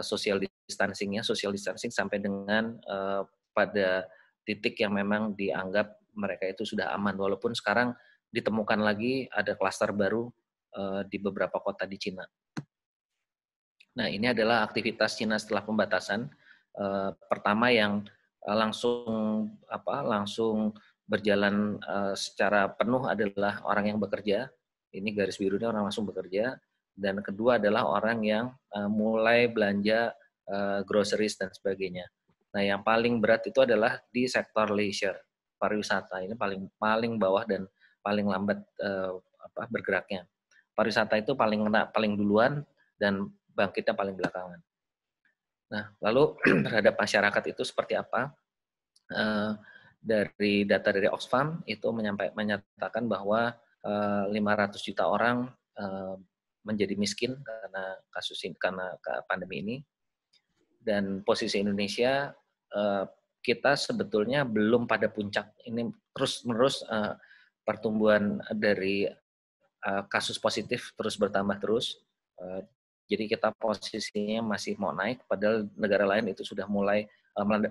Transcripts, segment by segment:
social distancing sampai dengan pada titik yang memang dianggap mereka itu sudah aman. Walaupun sekarang ditemukan lagi ada klaster baru di beberapa kota di Cina. Nah, ini adalah aktivitas Cina setelah pembatasan. Pertama yang langsung berjalan secara penuh adalah orang yang bekerja. Ini garis birunya orang langsung bekerja. Dan kedua adalah orang yang mulai belanja groceries dan sebagainya. Nah, yang paling berat itu adalah di sektor leisure, pariwisata. Ini paling bawah dan paling lambat bergeraknya. Pariwisata itu paling duluan dan bangkitnya paling belakangan. Nah, lalu terhadap masyarakat itu seperti apa? Dari data dari Oxfam itu menyatakan bahwa 500 juta orang menjadi miskin karena karena pandemi ini. Dan posisi Indonesia kita sebetulnya belum pada puncak. Ini terus-menerus pertumbuhan dari kasus positif terus bertambah terus. Jadi kita posisinya masih mau naik, padahal negara lain itu sudah mulai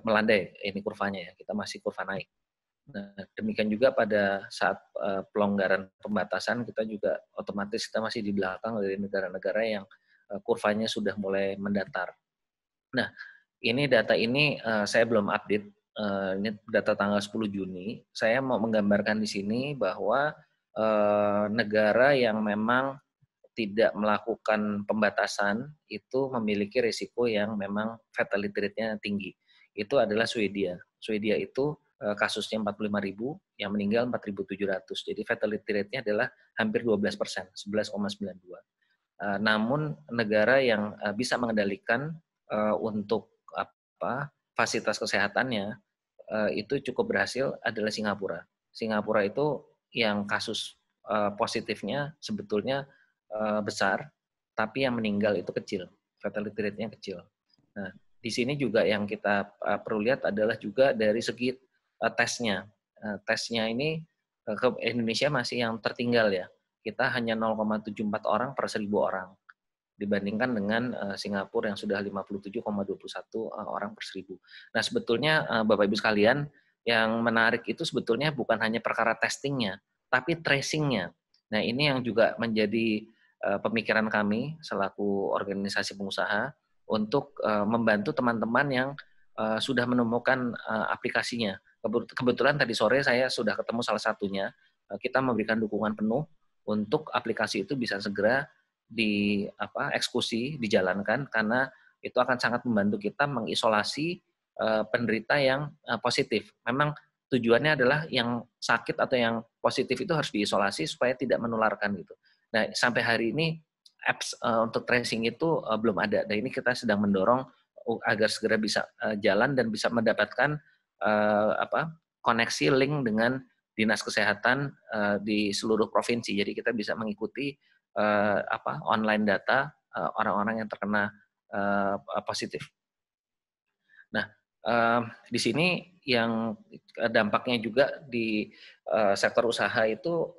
melandai ini kurvanya ya. Kita masih kurva naik. Nah, demikian juga pada saat pelonggaran pembatasan kita juga otomatis kita masih di belakang dari negara-negara yang kurvanya sudah mulai mendatar. Nah, data ini saya belum update. Ini data tanggal 10 Juni. Saya mau menggambarkan di sini bahwa negara yang memang tidak melakukan pembatasan itu memiliki risiko yang memang fatality rate-nya tinggi. Itu adalah Swedia. Swedia itu kasusnya 45.000, yang meninggal 4.700. Jadi fatality rate-nya adalah hampir 12%, 11,92. Namun negara yang bisa mengendalikan untuk fasilitas kesehatannya itu cukup berhasil adalah Singapura. Singapura itu yang kasus positifnya sebetulnya besar, tapi yang meninggal itu kecil, fatality rate-nya kecil. Nah, di sini juga yang kita perlu lihat adalah juga dari segi tesnya. Tesnya ini ke Indonesia masih yang tertinggal ya. Kita hanya 0,74 orang per 1.000 orang dibandingkan dengan Singapura yang sudah 57,21 orang per 1.000. Nah, sebetulnya Bapak Ibu sekalian, yang menarik itu sebetulnya bukan hanya perkara testingnya, tapi tracingnya. Nah, ini yang juga menjadi pemikiran kami selaku organisasi pengusaha untuk membantu teman-teman yang sudah menemukan aplikasinya. Kebetulan tadi sore saya sudah ketemu salah satunya. Kita memberikan dukungan penuh untuk aplikasi itu bisa segera eksekusi, dijalankan, karena itu akan sangat membantu kita mengisolasi penderita yang positif. Memang tujuannya adalah yang sakit atau yang positif itu harus diisolasi supaya tidak menularkan gitu. Nah, sampai hari ini apps untuk tracing itu belum ada. Dan ini kita sedang mendorong agar segera bisa jalan dan bisa mendapatkan koneksi link dengan dinas kesehatan di seluruh provinsi. Jadi kita bisa mengikuti online data orang-orang yang terkena positif. Nah, di sini yang dampaknya juga di sektor usaha itu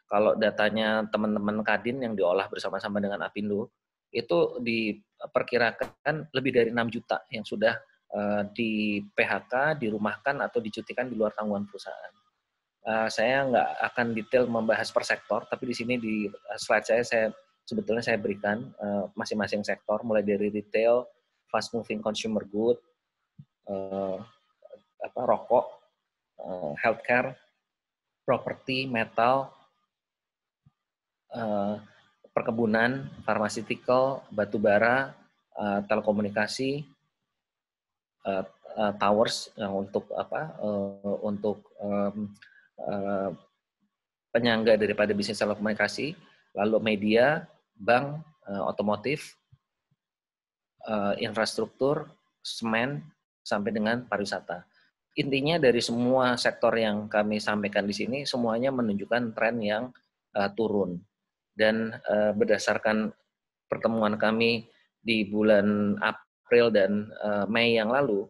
kalau datanya teman-teman Kadin yang diolah bersama-sama dengan Apindo itu diperkirakan lebih dari 6 juta yang sudah di PHK, dirumahkan atau dicutikan di luar tanggungan perusahaan. Saya nggak akan detail membahas per sektor, tapi di sini di slide saya sebetulnya saya berikan masing-masing sektor, mulai dari retail, fast moving consumer good, rokok, healthcare, properti, metal, perkebunan, pharmaceutical, batu bara, telekomunikasi, towers yang untuk penyangga daripada bisnis telekomunikasi, lalu media, bank, otomotif, infrastruktur, semen, sampai dengan pariwisata. Intinya dari semua sektor yang kami sampaikan di sini, semuanya menunjukkan tren yang turun. Dan berdasarkan pertemuan kami di bulan April dan Mei yang lalu,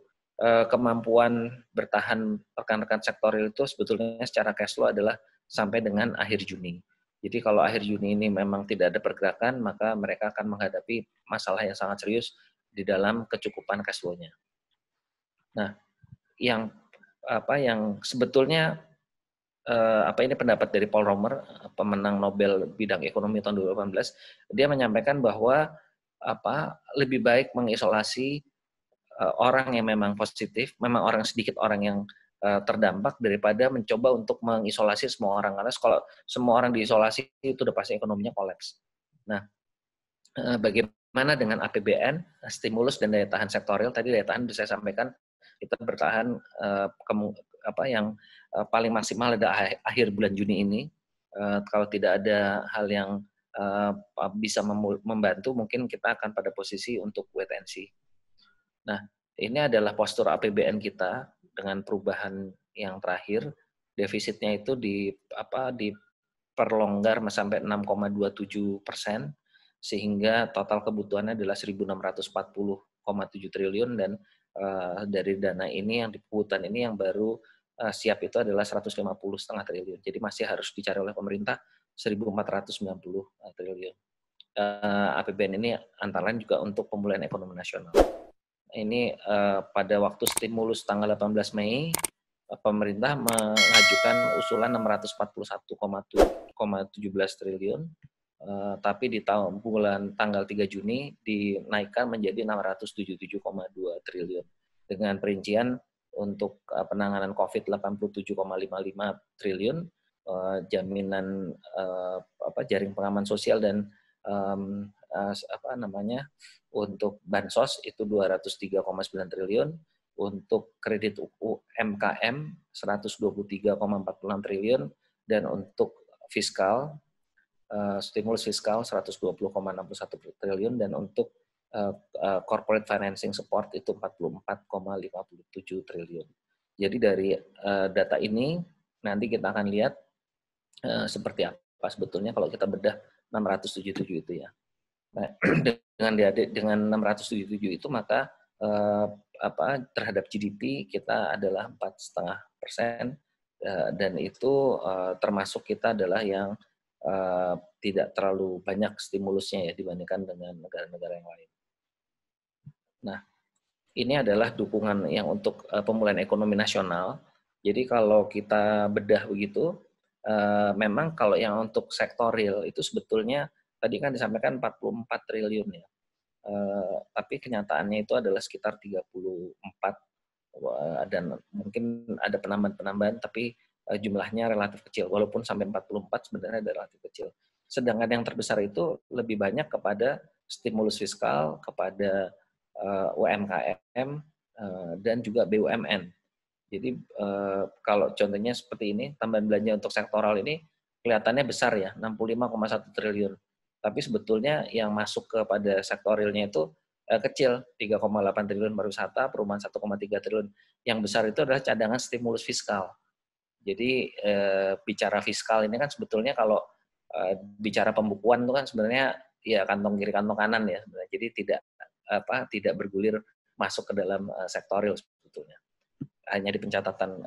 kemampuan bertahan rekan-rekan sektor itu sebetulnya secara cash flow adalah sampai dengan akhir Juni. Jadi kalau akhir Juni ini memang tidak ada pergerakan, maka mereka akan menghadapi masalah yang sangat serius di dalam kecukupan cash flow-nya. Nah, yang sebetulnya ini pendapat dari Paul Romer, pemenang Nobel bidang ekonomi tahun 2018, dia menyampaikan bahwa lebih baik mengisolasi orang yang memang positif, memang sedikit orang yang terdampak daripada mencoba untuk mengisolasi semua orang, karena kalau semua orang diisolasi itu udah pasti ekonominya kolaps. Nah, bagaimana dengan APBN, stimulus dan daya tahan sektorial? Tadi daya tahan bisa saya sampaikan kita bertahan yang paling maksimal ada akhir bulan Juni ini. Kalau tidak ada hal yang bisa membantu, mungkin kita akan pada posisi untuk wait and see. Nah, ini adalah postur APBN kita dengan perubahan yang terakhir. Defisitnya itu diperlonggar sampai 6,27%, sehingga total kebutuhannya adalah 1.640,7 triliun, dan dari dana ini yang diputar ini yang baru siap itu adalah 150,5 triliun. Jadi masih harus dicari oleh pemerintah 1.490 triliun. APBN ini antara lain juga untuk pemulihan ekonomi nasional. Ini pada waktu stimulus tanggal 18 Mei, pemerintah mengajukan usulan 641,17 triliun, tapi di tanggal 3 Juni dinaikkan menjadi 677,2 triliun. Dengan perincian untuk penanganan COVID 87,55 triliun, jaminan jaring pengaman sosial dan untuk bansos itu 203,9 triliun, untuk kredit UMKM 123,46 triliun, dan untuk fiskal stimulus fiskal 120,61 triliun, dan untuk corporate financing support itu 44,57 triliun. Jadi dari data ini nanti kita akan lihat seperti apa sebetulnya kalau kita bedah 677 itu ya. Nah, dengan 677 itu maka terhadap GDP kita adalah 4,5%, dan itu termasuk kita adalah yang tidak terlalu banyak stimulusnya ya dibandingkan dengan negara-negara yang lain. Nah, ini adalah dukungan yang untuk pemulihan ekonomi nasional. Jadi kalau kita bedah begitu, memang kalau yang untuk sektor real itu sebetulnya tadi kan disampaikan 44 triliun ya. Tapi kenyataannya itu adalah sekitar 34, dan mungkin ada penambahan-penambahan, tapi jumlahnya relatif kecil. Walaupun sampai 44 sebenarnya ada relatif kecil. Sedangkan yang terbesar itu lebih banyak kepada stimulus fiskal, kepada UMKM, dan juga BUMN. Jadi kalau contohnya seperti ini, tambahan belanja untuk sektoral ini kelihatannya besar ya, 65,1 triliun. Tapi sebetulnya yang masuk kepada sektor realnya itu kecil, 3,8 triliun pariwisata, perumahan 1,3 triliun. Yang besar itu adalah cadangan stimulus fiskal. Jadi bicara fiskal ini kan sebetulnya kalau bicara pembukuan itu kan sebenarnya ya kantong kiri kantong kanan ya. Jadi tidak bergulir masuk ke dalam sektor real sebetulnya. Hanya di pencatatan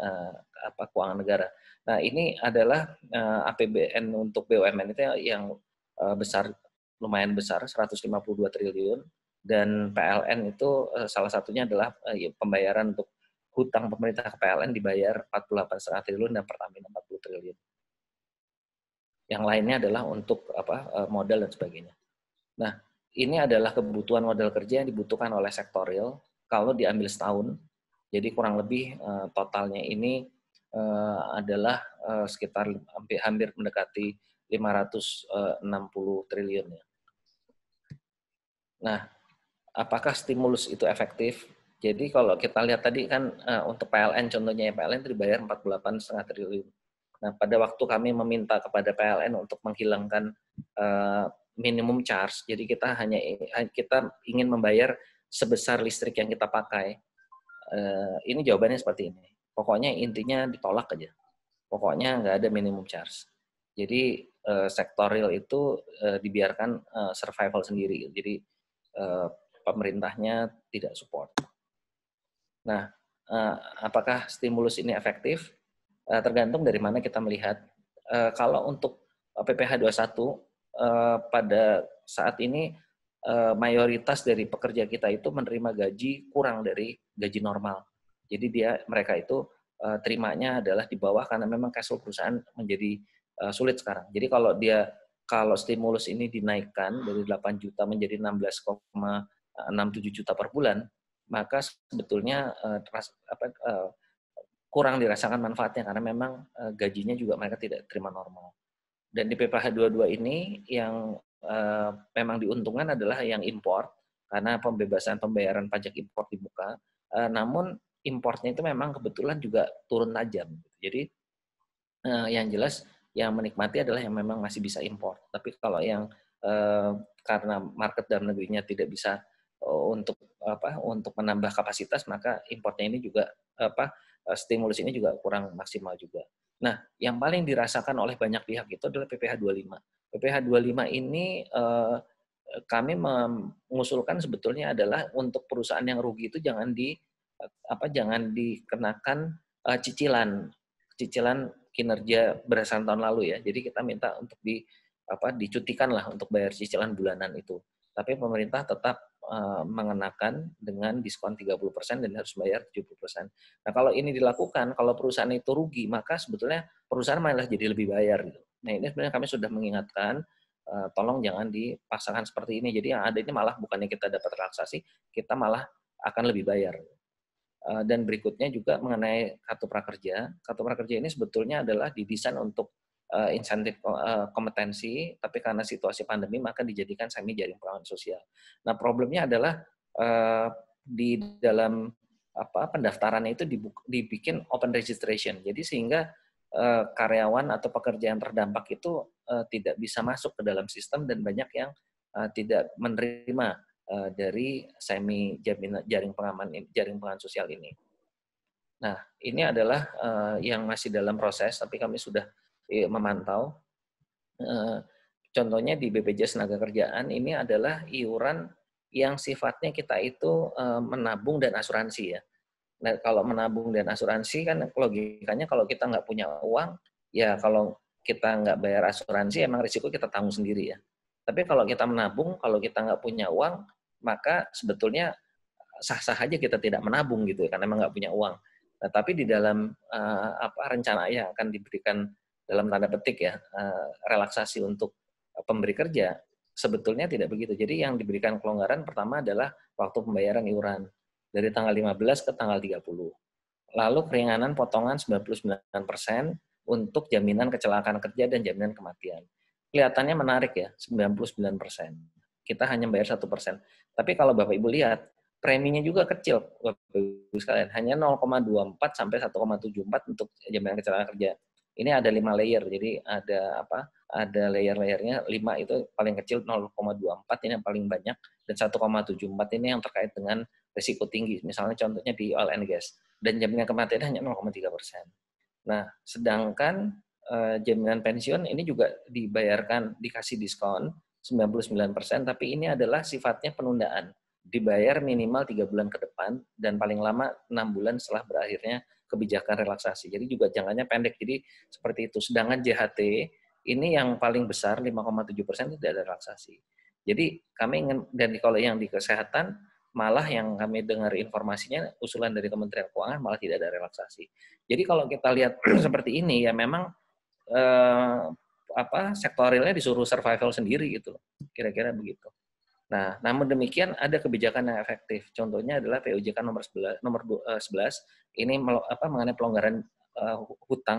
keuangan negara. Nah, ini adalah APBN untuk BUMN itu yang besar, lumayan besar, 152 triliun, dan PLN itu salah satunya adalah pembayaran untuk hutang pemerintah ke PLN dibayar 48,5 triliun dan Pertamina 40 triliun. Yang lainnya adalah untuk modal dan sebagainya. Nah, ini adalah kebutuhan modal kerja yang dibutuhkan oleh sektor real kalau diambil setahun. Jadi kurang lebih totalnya ini adalah sekitar hampir mendekati 560 triliun ya. Nah, apakah stimulus itu efektif? Jadi kalau kita lihat tadi kan untuk PLN contohnya, PLN itu dibayar 48,5 triliun. Nah, pada waktu kami meminta kepada PLN untuk menghilangkan minimum charge, jadi kita ingin membayar sebesar listrik yang kita pakai. Ini jawabannya seperti ini. Pokoknya intinya ditolak aja. Pokoknya nggak ada minimum charge. Jadi sektor real itu dibiarkan survival sendiri. Jadi pemerintahnya tidak support. Nah, apakah stimulus ini efektif? Tergantung dari mana kita melihat. Kalau untuk PPh 21 pada saat ini mayoritas dari pekerja kita itu menerima gaji kurang dari gaji normal. Jadi mereka itu terimanya adalah di bawah karena memang cash flow perusahaan menjadi sulit sekarang. Jadi kalau stimulus ini dinaikkan dari 8 juta menjadi 16,67 juta per bulan, maka sebetulnya kurang dirasakan manfaatnya karena memang gajinya juga mereka tidak terima normal. Dan di PPh 22 ini yang memang diuntungkan adalah yang import karena pembebasan pembayaran pajak impor dibuka. Namun importnya itu memang kebetulan juga turun tajam. Jadi yang jelas yang menikmati adalah yang memang masih bisa impor. Tapi kalau yang karena market dalam negerinya tidak bisa untuk menambah kapasitas, maka importnya ini juga stimulus ini juga kurang maksimal juga. Nah, yang paling dirasakan oleh banyak pihak itu adalah PPh 25. PPh 25 ini kami mengusulkan sebetulnya adalah untuk perusahaan yang rugi itu jangan dikenakan cicilan kinerja berdasarkan tahun lalu ya. Jadi kita minta untuk dicutikan lah untuk bayar cicilan bulanan itu. Tapi pemerintah tetap mengenakan dengan diskon 30% dan harus bayar 70%. Nah, kalau ini dilakukan, kalau perusahaan itu rugi, maka sebetulnya perusahaan malah jadi lebih bayar gitu. Nah, ini sebenarnya kami sudah mengingatkan tolong jangan dipaksakan seperti ini. Jadi yang ada ini malah bukannya kita dapat relaksasi, kita malah akan lebih bayar. Dan berikutnya juga mengenai kartu prakerja. Kartu prakerja ini sebetulnya adalah didesain untuk insentif kompetensi, tapi karena situasi pandemi maka dijadikan semi jaring pengaman sosial. Nah, problemnya adalah di dalam pendaftarannya itu dibikin open registration. Jadi sehingga karyawan atau pekerja yang terdampak itu tidak bisa masuk ke dalam sistem dan banyak yang tidak menerima dari semi jaring pengaman sosial ini. Nah, ini adalah yang masih dalam proses, tapi kami sudah memantau. Contohnya di BPJS Tenagakerjaan ini adalah iuran yang sifatnya kita itu menabung dan asuransi ya. Nah, kalau menabung dan asuransi kan logikanya kalau kita nggak punya uang, ya kalau kita nggak bayar asuransi emang risiko kita tanggung sendiri ya. Tapi kalau kita menabung, kalau kita nggak punya uang, maka sebetulnya sah-sah aja kita tidak menabung gitu ya, karena memang nggak punya uang. Nah, tapi di dalam rencana yang akan diberikan dalam tanda petik ya relaksasi untuk pemberi kerja, sebetulnya tidak begitu. Jadi yang diberikan kelonggaran pertama adalah waktu pembayaran iuran dari tanggal 15 ke tanggal 30. Lalu keringanan potongan 99% untuk jaminan kecelakaan kerja dan jaminan kematian. Kelihatannya menarik ya, 99%. Kita hanya bayar 1%. Tapi kalau Bapak Ibu lihat, preminya juga kecil, Bapak Ibu sekalian. Hanya 0,24 sampai 1,74 untuk jaminan kecelakaan kerja. Ini ada 5 layer, jadi ada layer-layernya 5 itu paling kecil 0,24 ini yang paling banyak dan 1,74 ini yang terkait dengan risiko tinggi. Misalnya contohnya di oil and gas dan jaminan kematian hanya 0,3%. Nah, sedangkan jaminan pensiun ini juga dikasih diskon 99%, tapi ini adalah sifatnya penundaan. Dibayar minimal 3 bulan ke depan dan paling lama 6 bulan setelah berakhirnya kebijakan relaksasi. Jadi juga jangkanya pendek. Jadi seperti itu. Sedangkan JHT ini yang paling besar 5,7% tidak ada relaksasi. Jadi kami ingin, dan kalau yang di kesehatan malah yang kami dengar informasinya usulan dari Kementerian Keuangan malah tidak ada relaksasi. Jadi kalau kita lihat seperti ini ya memang sektor realnya disuruh survival sendiri gitu, kira-kira begitu. Nah, namun demikian ada kebijakan yang efektif. Contohnya adalah POJK nomor 11 ini mengenai pelonggaran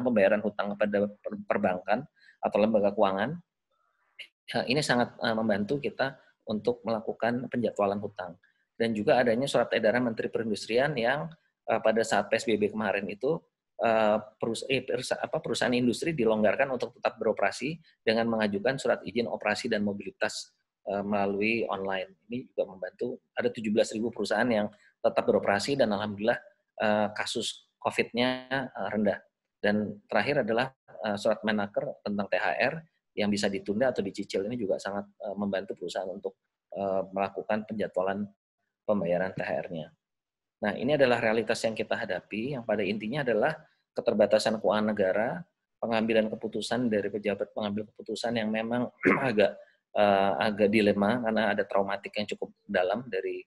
pembayaran hutang kepada perbankan atau lembaga keuangan. Ini sangat membantu kita untuk melakukan penjadwalan hutang. Dan juga adanya surat edaran Menteri Perindustrian yang pada saat PSBB kemarin itu perusahaan industri dilonggarkan untuk tetap beroperasi dengan mengajukan surat izin operasi dan mobilitas melalui online. Ini juga membantu. Ada 17.000 perusahaan yang tetap beroperasi dan alhamdulillah kasus COVID-nya rendah. Dan terakhir adalah surat Menaker tentang THR yang bisa ditunda atau dicicil ini juga sangat membantu perusahaan untuk melakukan penjadwalan pembayaran THR-nya. Nah, ini adalah realitas yang kita hadapi, yang pada intinya adalah keterbatasan keuangan negara, pengambilan keputusan dari pejabat pengambil keputusan yang memang agak dilema karena ada traumatik yang cukup dalam dari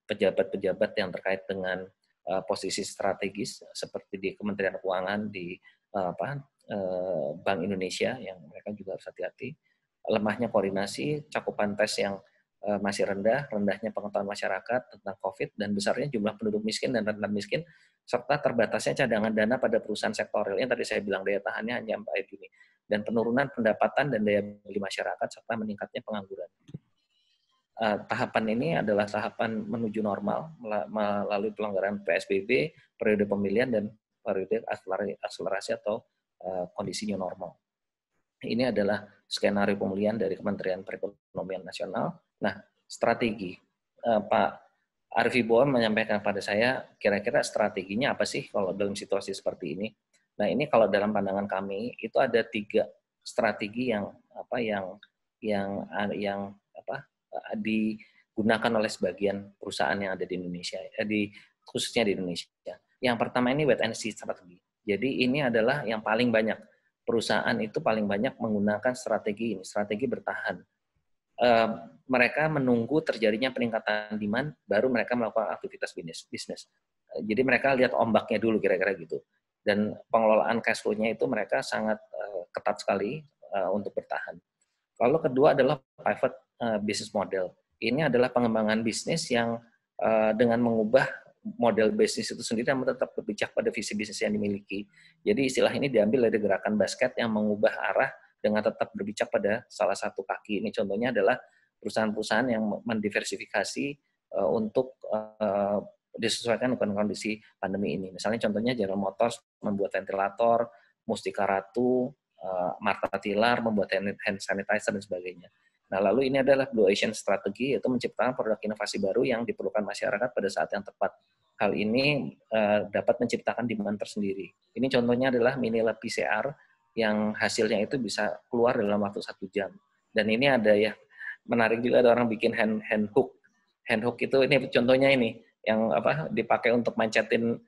pejabat-pejabat yang terkait dengan posisi strategis seperti di Kementerian Keuangan, di Bank Indonesia yang mereka juga harus hati-hati. Lemahnya koordinasi, cakupan tes yang masih rendah, rendahnya pengetahuan masyarakat tentang COVID, dan besarnya jumlah penduduk miskin dan rentan miskin, serta terbatasnya cadangan dana pada perusahaan sektorial yang tadi saya bilang daya tahannya hanya 4 Juni, dan penurunan pendapatan dan daya beli masyarakat, serta meningkatnya pengangguran. Tahapan ini adalah tahapan menuju normal melalui pelonggaran PSBB, periode pemilihan, dan periode akselerasi atau kondisi new normal. Ini adalah skenario pemulihan dari Kementerian Perekonomian Nasional. Nah, strategi. Pak Arief Wibowo menyampaikan pada saya, kira-kira strateginya apa sih kalau dalam situasi seperti ini? Nah, ini kalau dalam pandangan kami, itu ada 3 strategi yang digunakan oleh sebagian perusahaan yang ada di Indonesia, khususnya di Indonesia. Yang pertama ini wait and see strategi. Jadi ini adalah yang paling banyak. Perusahaan itu paling banyak menggunakan strategi ini, strategi bertahan. Mereka menunggu terjadinya peningkatan demand, baru mereka melakukan aktivitas bisnis. Jadi mereka lihat ombaknya dulu kira-kira gitu. Dan pengelolaan cash flow-nya itu mereka sangat ketat sekali untuk bertahan. Lalu kedua adalah pivot business model. Ini adalah pengembangan bisnis yang dengan mengubah model bisnis itu sendiri namun tetap berpijak pada visi bisnis yang dimiliki. Jadi istilah ini diambil dari gerakan basket yang mengubah arah dengan tetap berpijak pada salah satu kaki. Ini contohnya adalah perusahaan-perusahaan yang mendiversifikasi untuk disesuaikan dengan kondisi pandemi ini. Misalnya contohnya General Motors membuat ventilator, Mustika Ratu, Martha Tilar membuat hand sanitizer dan sebagainya. Nah, lalu ini adalah Blue Ocean Strategy, yaitu menciptakan produk inovasi baru yang diperlukan masyarakat pada saat yang tepat. Hal ini dapat menciptakan demand tersendiri. Ini contohnya adalah mini lab PCR yang hasilnya itu bisa keluar dalam waktu 1 jam. Dan ini ada ya, menarik juga ada orang bikin hand hook. Hand hook itu ini contohnya ini yang dipakai untuk mancetin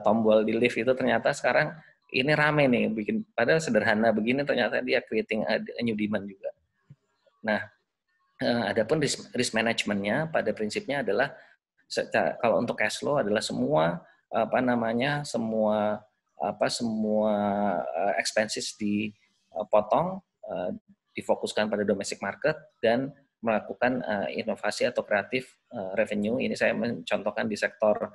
tombol di lift itu ternyata sekarang ini rame nih bikin, padahal sederhana begini ternyata dia creating a new demand juga. Nah, adapun risk management-nya pada prinsipnya adalah kalau untuk cash flow adalah semua semua expenses dipotong, difokuskan pada domestic market dan melakukan inovasi atau kreatif revenue. Ini saya mencontohkan di sektor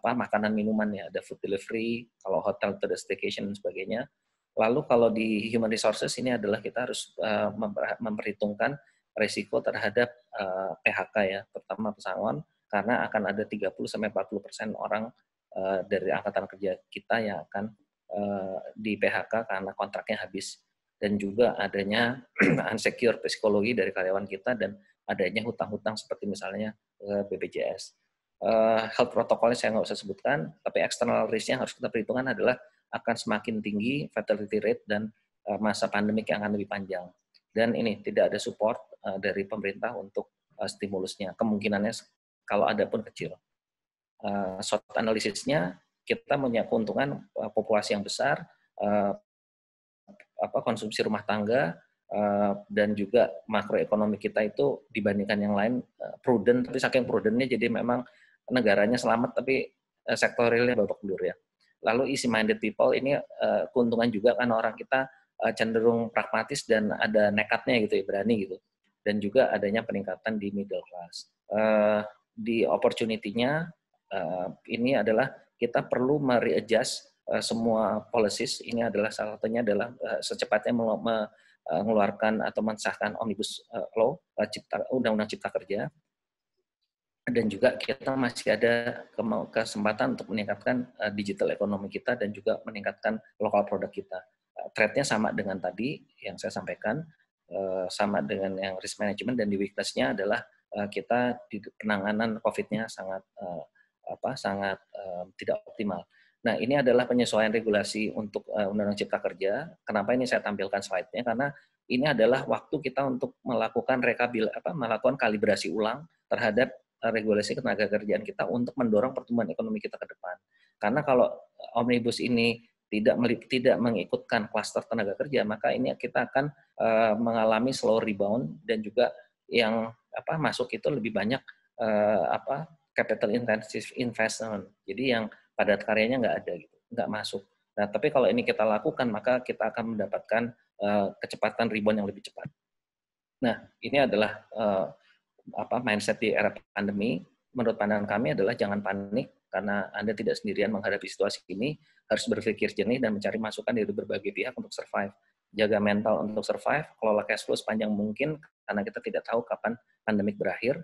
makanan minuman ya, ada food delivery, kalau hotel itu ada staycation dan sebagainya. Lalu kalau di human resources ini adalah kita harus memperhitungkan risiko terhadap PHK ya, terutama pesangon, karena akan ada 30-40% orang dari angkatan kerja kita yang akan di PHK karena kontraknya habis. Dan juga adanya unsecure psikologi dari karyawan kita dan adanya hutang-hutang seperti misalnya BPJS. Health protokolnya saya nggak usah sebutkan, tapi external risk-nya harus kita perhitungkan adalah akan semakin tinggi fatality rate dan masa pandemik yang akan lebih panjang. Dan ini tidak ada support dari pemerintah untuk stimulusnya. Kemungkinannya kalau ada pun kecil. SWOT analisisnya kita punya keuntungan populasi yang besar, konsumsi rumah tangga, dan juga makroekonomi kita itu dibandingkan yang lain prudent, tapi saking prudentnya jadi memang negaranya selamat tapi sektor realnya babak belur ya. Lalu easy minded people ini keuntungan juga kan orang kita cenderung pragmatis dan ada nekatnya gitu ya, berani gitu. Dan juga adanya peningkatan di middle class. Di opportunity-nya ini adalah kita perlu mereadjust semua policies. Ini adalah salah satunya adalah secepatnya mengeluarkan atau mensahkan omnibus law, undang-undang cipta kerja. Dan juga kita masih ada kesempatan untuk meningkatkan digital ekonomi kita dan juga meningkatkan lokal produk kita. Thread-nya sama dengan tadi yang saya sampaikan, sama dengan yang risk management, dan di weakness-nya adalah kita di penanganan COVID-nya sangat tidak optimal. Nah, ini adalah penyesuaian regulasi untuk Undang-Undang Cipta Kerja. Kenapa ini saya tampilkan slide-nya? Karena ini adalah waktu kita untuk melakukan melakukan kalibrasi ulang terhadap regulasi ketenaga kerjaan kita untuk mendorong pertumbuhan ekonomi kita ke depan. Karena kalau omnibus ini tidak mengikutkan klaster tenaga kerja, maka ini kita akan mengalami slow rebound, dan juga yang masuk itu lebih banyak capital intensive investment. Jadi yang padat karyanya nggak ada gitu, nggak masuk. Nah, tapi kalau ini kita lakukan, maka kita akan mendapatkan kecepatan rebound yang lebih cepat. Nah, ini adalah mindset di era pandemi. Menurut pandangan kami adalah jangan panik, karena Anda tidak sendirian menghadapi situasi ini, harus berpikir jernih dan mencari masukan dari berbagai pihak untuk survive. Jaga mental untuk survive, kelola cash flow sepanjang mungkin, karena kita tidak tahu kapan pandemik berakhir.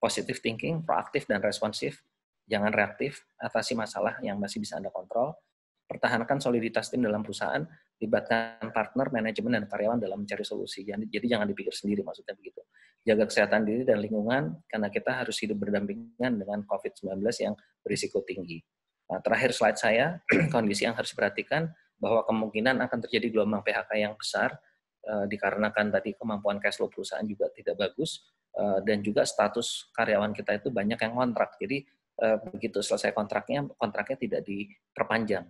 Positive thinking, proaktif dan responsif, jangan reaktif, atasi masalah yang masih bisa Anda kontrol, pertahankan soliditas tim dalam perusahaan, libatkan partner, manajemen, dan karyawan dalam mencari solusi. Jadi jangan dipikir sendiri, maksudnya begitu. Jaga kesehatan diri dan lingkungan, karena kita harus hidup berdampingan dengan COVID-19 yang berisiko tinggi. Nah, terakhir slide saya, kondisi yang harus diperhatikan, bahwa kemungkinan akan terjadi gelombang PHK yang besar, dikarenakan tadi kemampuan cash flow perusahaan juga tidak bagus, dan juga status karyawan kita itu banyak yang kontrak. Jadi begitu selesai kontraknya tidak diperpanjang.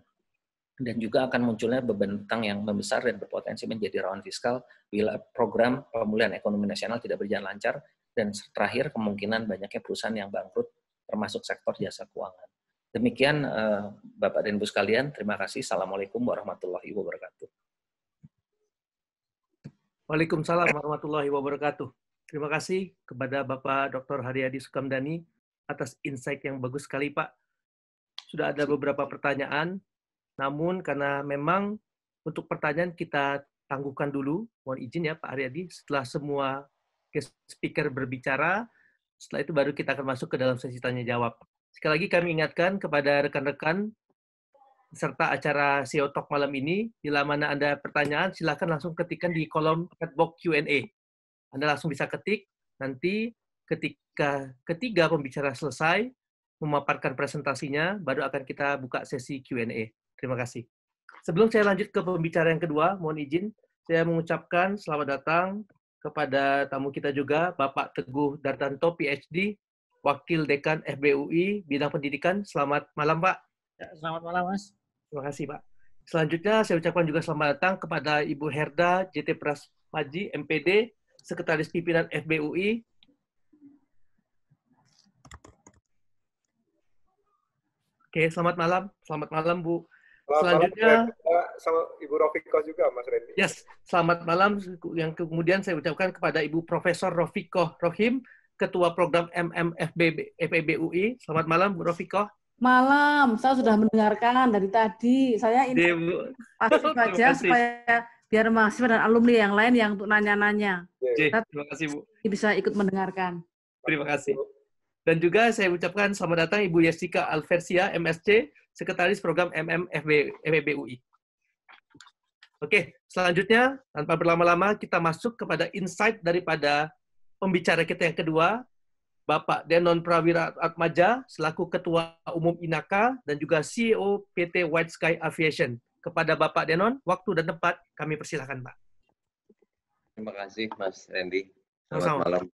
Dan juga akan munculnya beban utang yang membesar dan berpotensi menjadi rawan fiskal bila program pemulihan ekonomi nasional tidak berjalan lancar, dan terakhir kemungkinan banyaknya perusahaan yang bangkrut termasuk sektor jasa keuangan. Demikian Bapak dan Ibu sekalian, terima kasih. Assalamualaikum warahmatullahi wabarakatuh. Waalaikumsalam warahmatullahi wabarakatuh. Terima kasih kepada Bapak Dr. Haryadi Sukamdhani atas insight yang bagus sekali, Pak. Sudah ada beberapa pertanyaan, namun karena memang untuk pertanyaan kita tangguhkan dulu, mohon izin ya Pak Haryadi, setelah semua guest speaker berbicara, setelah itu baru kita akan masuk ke dalam sesi tanya-jawab. Sekali lagi kami ingatkan kepada rekan-rekan serta acara CEO Talk malam ini, bila mana Anda pertanyaan, silakan langsung ketikkan di kolom chat box Q&A. Anda langsung bisa ketik, nanti ketika ketiga pembicara selesai, memaparkan presentasinya, baru akan kita buka sesi Q&A. Terima kasih. Sebelum saya lanjut ke pembicara yang kedua, mohon izin, saya mengucapkan selamat datang kepada tamu kita juga, Bapak Teguh Dartanto, PhD, Wakil Dekan FBUI, Bidang Pendidikan. Selamat malam, Pak. Ya, selamat malam, Mas. Terima kasih, Pak. Selanjutnya, saya ucapkan juga selamat datang kepada Ibu Herda JT Prasmaji, MPD, Sekretaris Pimpinan FBUI. Oke, selamat malam. Selamat malam, Bu. Selanjutnya, sama Ibu Rofikoh juga, Mas Randy. Yes, selamat malam. Yang kemudian saya ucapkan kepada Ibu Profesor Rofikoh Rohim, Ketua Program FEB UI. Selamat malam, Bu Rofikoh. Malam, saya sudah mendengarkan dari tadi. Saya ini pasif aja supaya biar mahasiswa dan alumni yang lain yang untuk nanya-nanya. Terima kasih, Bu. Bisa ikut mendengarkan. Terima kasih. Dan juga saya ucapkan selamat datang Ibu Jessica Alversia, MSc, Sekretaris Program FEB-UI. Oke, selanjutnya, tanpa berlama-lama, kita masuk kepada insight daripada pembicara kita yang kedua, Bapak Denon Prawira Atmaja, selaku Ketua Umum INAKA, dan juga CEO PT White Sky Aviation. Kepada Bapak Denon, waktu dan tempat, kami persilahkan, Pak. Terima kasih, Mas Randy. Selamat malam,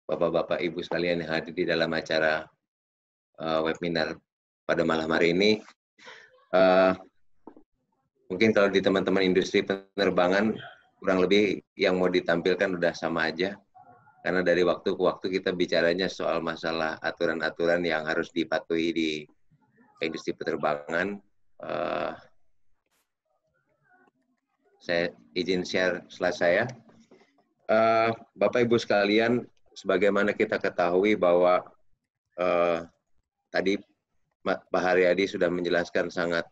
Bapak-Bapak, Ibu sekalian yang hadir di dalam acara webinar pada malam hari ini. Mungkin kalau di teman-teman industri penerbangan, kurang lebih yang mau ditampilkan udah sama aja. Karena dari waktu ke waktu kita bicaranya soal masalah aturan-aturan yang harus dipatuhi di industri penerbangan. Saya izin share slide saya. Bapak Ibu sekalian, sebagaimana kita ketahui bahwa tadi Pak Haryadi sudah menjelaskan sangat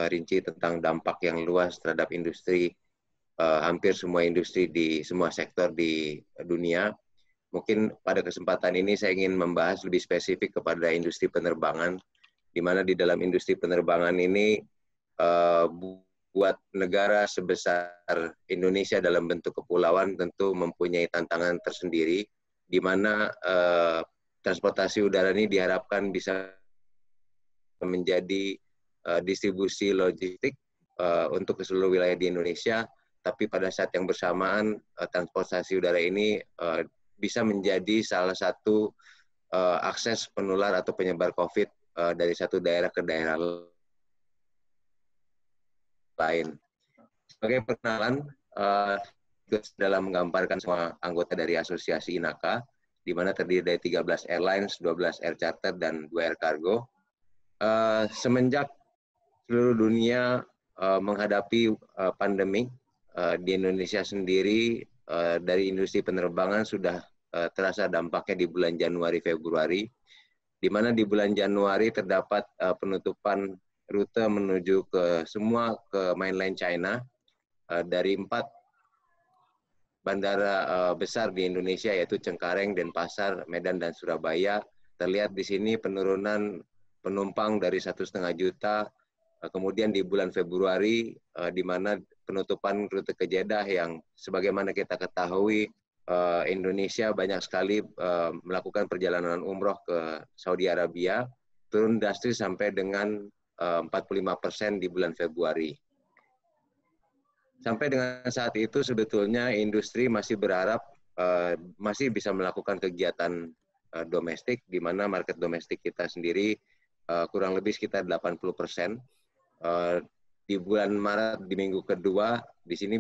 rinci tentang dampak yang luas terhadap industri, hampir semua industri di semua sektor di dunia. Mungkin pada kesempatan ini saya ingin membahas lebih spesifik kepada industri penerbangan, di mana di dalam industri penerbangan ini buat negara sebesar Indonesia dalam bentuk kepulauan tentu mempunyai tantangan tersendiri, di mana transportasi udara ini diharapkan bisa menjadi distribusi logistik untuk ke seluruh wilayah di Indonesia, tapi pada saat yang bersamaan transportasi udara ini bisa menjadi salah satu akses penular atau penyebar COVID dari satu daerah ke daerah lain. lain. Sebagai perkenalan, dalam menggambarkan semua anggota dari Asosiasi INAKA, di mana terdiri dari 13 airlines, 12 air charter, dan 2 air cargo. Semenjak seluruh dunia menghadapi pandemi, di Indonesia sendiri dari industri penerbangan sudah terasa dampaknya di bulan Januari-Februari, di mana di bulan Januari terdapat penutupan rute menuju ke mainland China dari 4 bandara besar di Indonesia, yaitu Cengkareng, Denpasar, Medan, dan Surabaya. Terlihat di sini penurunan penumpang dari 1,5 juta. Kemudian di bulan Februari, di mana penutupan rute ke Jeddah yang sebagaimana kita ketahui, Indonesia banyak sekali melakukan perjalanan umroh ke Saudi Arabia, turun drastis sampai dengan 45% di bulan Februari. Sampai dengan saat itu sebetulnya industri masih berharap masih bisa melakukan kegiatan domestik, di mana market domestik kita sendiri kurang lebih sekitar 80%. Di bulan Maret di minggu kedua, di sini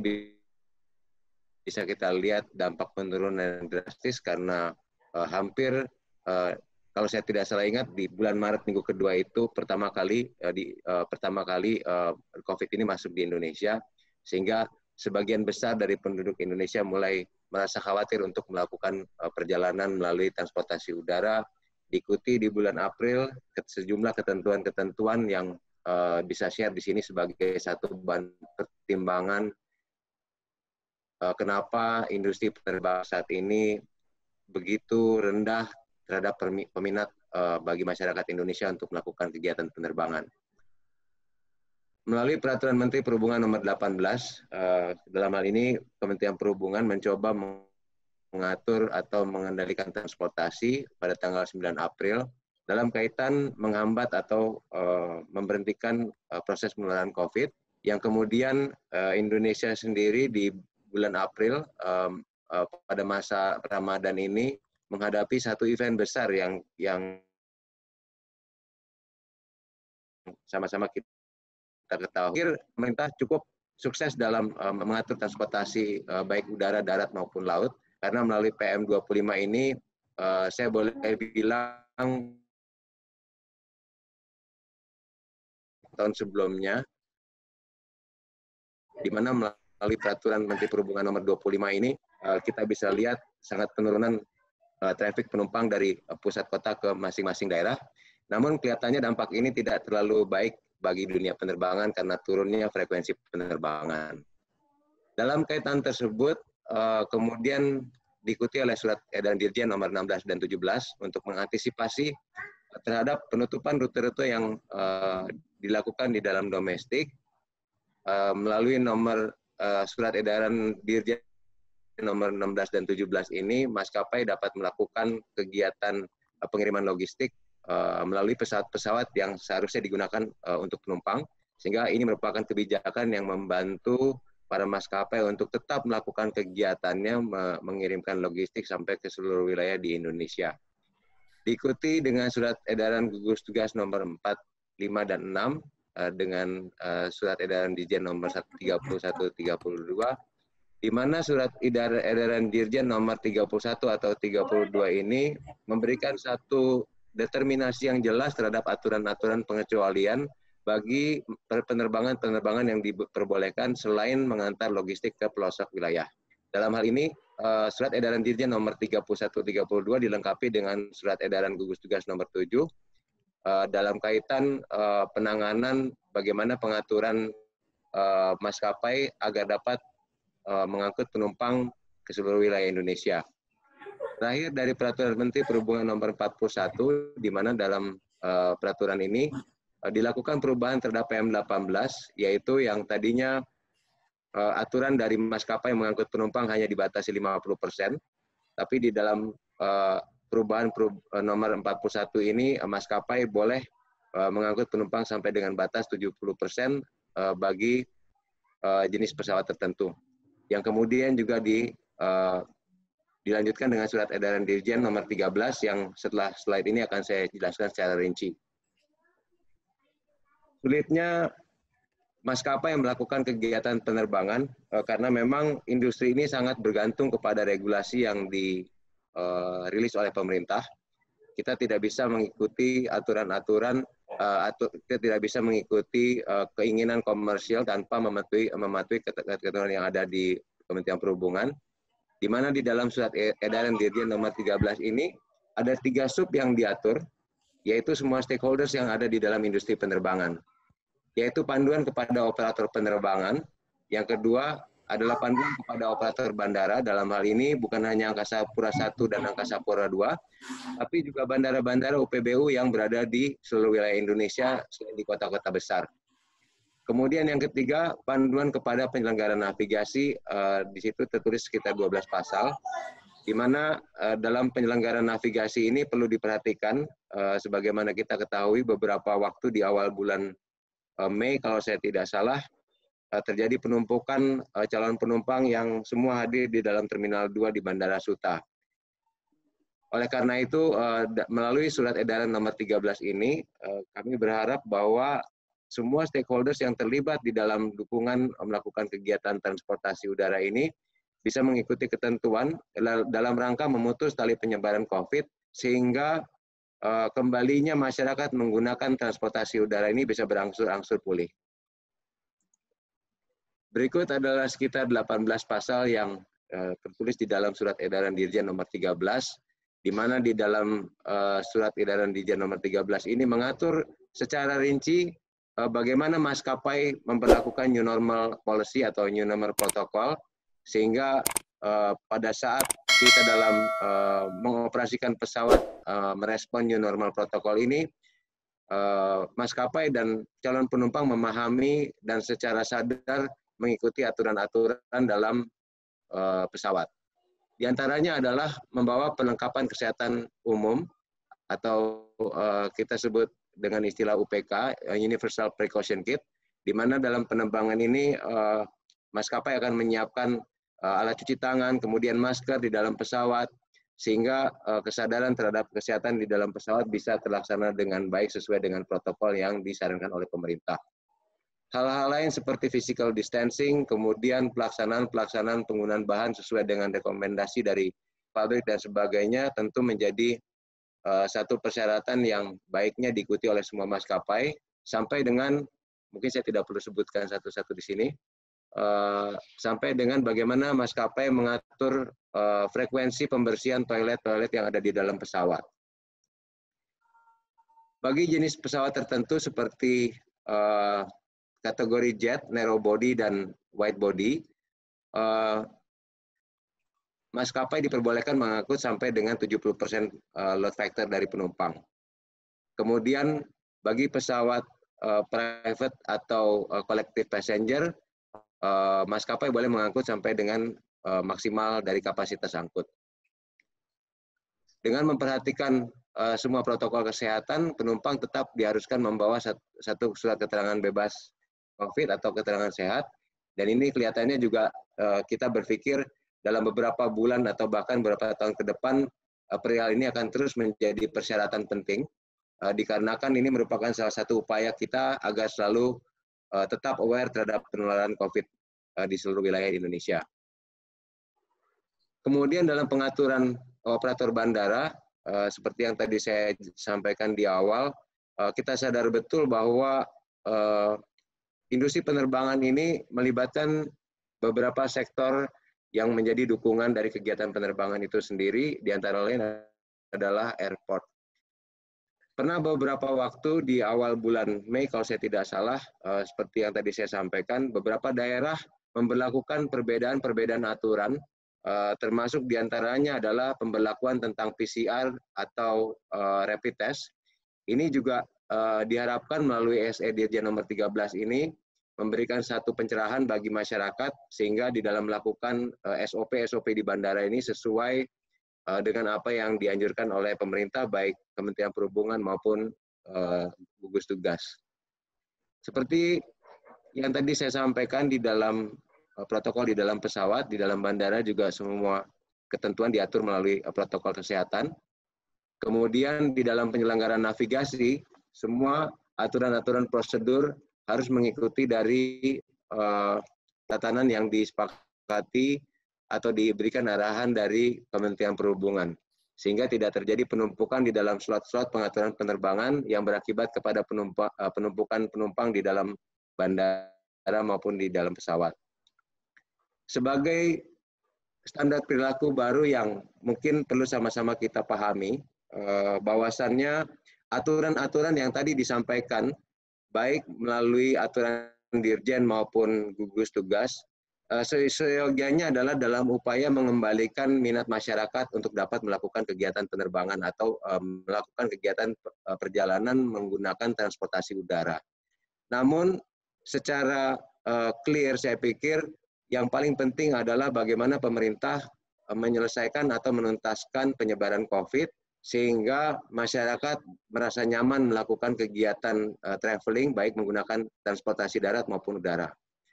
bisa kita lihat dampak penurunan drastis karena hampir kalau saya tidak salah ingat di bulan Maret minggu kedua itu pertama kali COVID ini masuk di Indonesia, sehingga sebagian besar dari penduduk Indonesia mulai merasa khawatir untuk melakukan perjalanan melalui transportasi udara. Diikuti di bulan April sejumlah ketentuan-ketentuan yang bisa share di sini sebagai satu bahan pertimbangan kenapa industri penerbangan saat ini begitu rendah terhadap peminat bagi masyarakat Indonesia untuk melakukan kegiatan penerbangan. Melalui Peraturan Menteri Perhubungan Nomor 18, dalam hal ini Kementerian Perhubungan mencoba mengatur atau mengendalikan transportasi pada tanggal 9 April dalam kaitan menghambat atau memberhentikan proses penularan COVID, yang kemudian Indonesia sendiri di bulan April pada masa Ramadan ini menghadapi satu event besar yang sama-sama kita ketahui. Pemerintah cukup sukses dalam mengatur transportasi baik udara, darat maupun laut, karena melalui PM25 ini saya boleh bilang tahun sebelumnya, di mana melalui Peraturan Menteri Perhubungan Nomor 25 ini kita bisa lihat sangat penurunan trafik penumpang dari pusat kota ke masing-masing daerah. Namun kelihatannya dampak ini tidak terlalu baik bagi dunia penerbangan karena turunnya frekuensi penerbangan. Dalam kaitan tersebut, kemudian diikuti oleh Surat Edaran Dirjen Nomor 16 dan 17 untuk mengantisipasi terhadap penutupan rute-rute yang dilakukan di dalam domestik. Melalui Surat Edaran Dirjen Nomor 16 dan 17 ini, maskapai dapat melakukan kegiatan pengiriman logistik melalui pesawat-pesawat yang seharusnya digunakan untuk penumpang, sehingga ini merupakan kebijakan yang membantu para maskapai untuk tetap melakukan kegiatannya mengirimkan logistik sampai ke seluruh wilayah di Indonesia. Diikuti dengan Surat Edaran Gugus Tugas Nomor 4, 5, dan 6 dengan Surat Edaran Dirjen Nomor 31, 32, di mana Surat Edaran Dirjen Nomor 31 atau 32 ini memberikan satu determinasi yang jelas terhadap aturan-aturan pengecualian bagi penerbangan-penerbangan yang diperbolehkan selain mengantar logistik ke pelosok wilayah. Dalam hal ini, Surat Edaran Dirjen Nomor 31-32 dilengkapi dengan Surat Edaran Gugus Tugas Nomor 7 dalam kaitan penanganan bagaimana pengaturan maskapai agar dapat mengangkut penumpang ke seluruh wilayah Indonesia. Terakhir dari Peraturan Menteri Perhubungan Nomor 41, di mana dalam peraturan ini dilakukan perubahan terhadap PM18, yaitu yang tadinya aturan dari maskapai mengangkut penumpang hanya dibatasi 50%, tapi di dalam perubahan nomor 41 ini maskapai boleh mengangkut penumpang sampai dengan batas 70% bagi jenis pesawat tertentu. Yang kemudian juga dilanjutkan dengan Surat Edaran Dirjen Nomor 13 yang setelah slide ini akan saya jelaskan secara rinci. Sulitnya maskapai yang melakukan kegiatan penerbangan, karena memang industri ini sangat bergantung kepada regulasi yang dirilis oleh pemerintah. Kita tidak bisa mengikuti aturan-aturan, kita tidak bisa mengikuti keinginan komersial tanpa mematuhi ketentuan yang ada di Kementerian Perhubungan, di mana di dalam surat edaran Dirjen nomor 13 ini ada 3 sub yang diatur, yaitu semua stakeholders yang ada di dalam industri penerbangan, yaitu panduan kepada operator penerbangan, yang kedua adalah panduan kepada operator bandara, dalam hal ini bukan hanya Angkasa Pura I dan Angkasa Pura II, tapi juga bandara-bandara UPBU yang berada di seluruh wilayah Indonesia selain di kota-kota besar. Kemudian yang ketiga, panduan kepada penyelenggara navigasi, di situ tertulis sekitar 12 pasal, di mana dalam penyelenggaraan navigasi ini perlu diperhatikan, sebagaimana kita ketahui beberapa waktu di awal bulan Mei, kalau saya tidak salah, terjadi penumpukan calon penumpang yang semua hadir di dalam Terminal 2 di Bandara Suta. Oleh karena itu, melalui surat edaran nomor 13 ini, kami berharap bahwa semua stakeholders yang terlibat di dalam dukungan melakukan kegiatan transportasi udara ini bisa mengikuti ketentuan dalam rangka memutus tali penyebaran COVID, sehingga kembalinya masyarakat menggunakan transportasi udara ini bisa berangsur-angsur pulih. Berikut adalah sekitar 18 pasal yang tertulis di dalam surat edaran Dirjen nomor 13, di mana di dalam surat edaran Dirjen nomor 13 ini mengatur secara rinci bagaimana maskapai memperlakukan new normal policy atau new normal protokol, sehingga pada saat kita dalam mengoperasikan pesawat merespon new normal protokol ini, maskapai dan calon penumpang memahami dan secara sadar mengikuti aturan-aturan dalam pesawat. Di antaranya adalah membawa perlengkapan kesehatan umum atau kita sebut dengan istilah UPK, Universal Precaution Kit, di mana dalam penerbangan ini maskapai akan menyiapkan alat cuci tangan, kemudian masker di dalam pesawat, sehingga kesadaran terhadap kesehatan di dalam pesawat bisa terlaksana dengan baik sesuai dengan protokol yang disarankan oleh pemerintah. Hal-hal lain seperti physical distancing, kemudian pelaksanaan penggunaan bahan sesuai dengan rekomendasi dari pabrik dan sebagainya, tentu menjadi satu persyaratan yang baiknya diikuti oleh semua maskapai, sampai dengan, mungkin saya tidak perlu sebutkan satu-satu di sini, sampai dengan bagaimana maskapai mengatur frekuensi pembersihan toilet-toilet yang ada di dalam pesawat. Bagi jenis pesawat tertentu seperti kategori jet, narrow body, dan wide body, maskapai diperbolehkan mengangkut sampai dengan 70% load factor dari penumpang. Kemudian bagi pesawat private atau collective passenger, maskapai boleh mengangkut sampai dengan maksimal dari kapasitas angkut. Dengan memperhatikan semua protokol kesehatan, penumpang tetap diharuskan membawa satu surat keterangan bebas COVID atau keterangan sehat, dan ini kelihatannya juga kita berpikir dalam beberapa bulan atau bahkan beberapa tahun ke depan, perihal ini akan terus menjadi persyaratan penting, dikarenakan ini merupakan salah satu upaya kita agar selalu tetap aware terhadap penularan COVID di seluruh wilayah Indonesia. Kemudian dalam pengaturan operator bandara, seperti yang tadi saya sampaikan di awal, kita sadar betul bahwa industri penerbangan ini melibatkan beberapa sektor yang menjadi dukungan dari kegiatan penerbangan itu sendiri, di antara lain adalah airport. Pernah beberapa waktu di awal bulan Mei, kalau saya tidak salah, seperti yang tadi saya sampaikan, beberapa daerah memberlakukan perbedaan-perbedaan aturan, termasuk diantaranya adalah pemberlakuan tentang PCR atau rapid test. Ini juga diharapkan melalui SE Dirjen nomor 13 ini memberikan satu pencerahan bagi masyarakat, sehingga di dalam melakukan SOP-SOP di bandara ini sesuai dengan apa yang dianjurkan oleh pemerintah, baik Kementerian Perhubungan maupun gugus tugas. Seperti yang tadi saya sampaikan, di dalam protokol di dalam pesawat, di dalam bandara juga semua ketentuan diatur melalui protokol kesehatan. Kemudian di dalam penyelenggaraan navigasi, semua aturan-aturan prosedur harus mengikuti dari tatanan yang disepakati atau diberikan arahan dari Kementerian Perhubungan, sehingga tidak terjadi penumpukan di dalam slot-slot pengaturan penerbangan yang berakibat kepada penumpukan penumpang di dalam bandara maupun di dalam pesawat. Sebagai standar perilaku baru yang mungkin perlu sama-sama kita pahami, bahwasannya aturan-aturan yang tadi disampaikan, baik melalui aturan Dirjen maupun gugus tugas, seyogianya adalah dalam upaya mengembalikan minat masyarakat untuk dapat melakukan kegiatan penerbangan atau melakukan kegiatan perjalanan menggunakan transportasi udara. Namun secara clear saya pikir yang paling penting adalah bagaimana pemerintah menyelesaikan atau menuntaskan penyebaran COVID sehingga masyarakat merasa nyaman melakukan kegiatan traveling baik menggunakan transportasi darat maupun udara.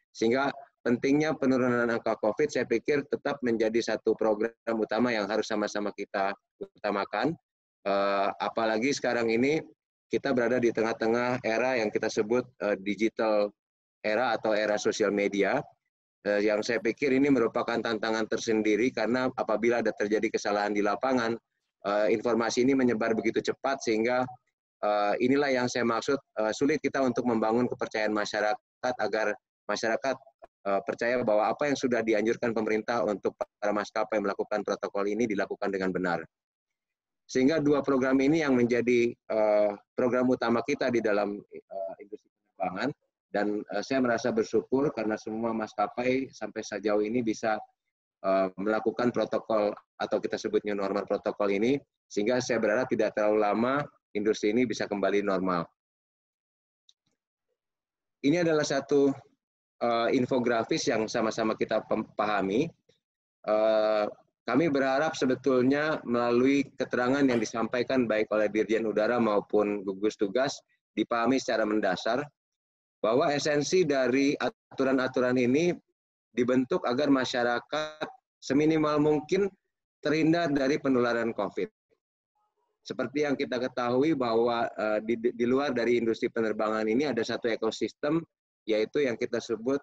Sehingga pentingnya penurunan angka COVID saya pikir tetap menjadi satu program utama yang harus sama-sama kita utamakan. Apalagi sekarang ini kita berada di tengah-tengah era yang kita sebut digital era atau era sosial media, yang saya pikir ini merupakan tantangan tersendiri karena apabila ada terjadi kesalahan di lapangan, informasi ini menyebar begitu cepat sehingga inilah yang saya maksud, sulit kita untuk membangun kepercayaan masyarakat agar masyarakat percaya bahwa apa yang sudah dianjurkan pemerintah untuk para maskapai melakukan protokol ini dilakukan dengan benar. Sehingga dua program ini yang menjadi program utama kita di dalam industri penerbangan, dan saya merasa bersyukur karena semua maskapai sampai sejauh ini bisa melakukan protokol atau kita sebut new normal protokol ini, sehingga saya berharap tidak terlalu lama industri ini bisa kembali normal. Ini adalah satu infografis yang sama-sama kita pahami. Kami berharap sebetulnya melalui keterangan yang disampaikan baik oleh Dirjen Udara maupun gugus tugas dipahami secara mendasar bahwa esensi dari aturan-aturan ini dibentuk agar masyarakat seminimal mungkin terhindar dari penularan COVID. Seperti yang kita ketahui bahwa di luar dari industri penerbangan ini ada satu ekosistem, yaitu yang kita sebut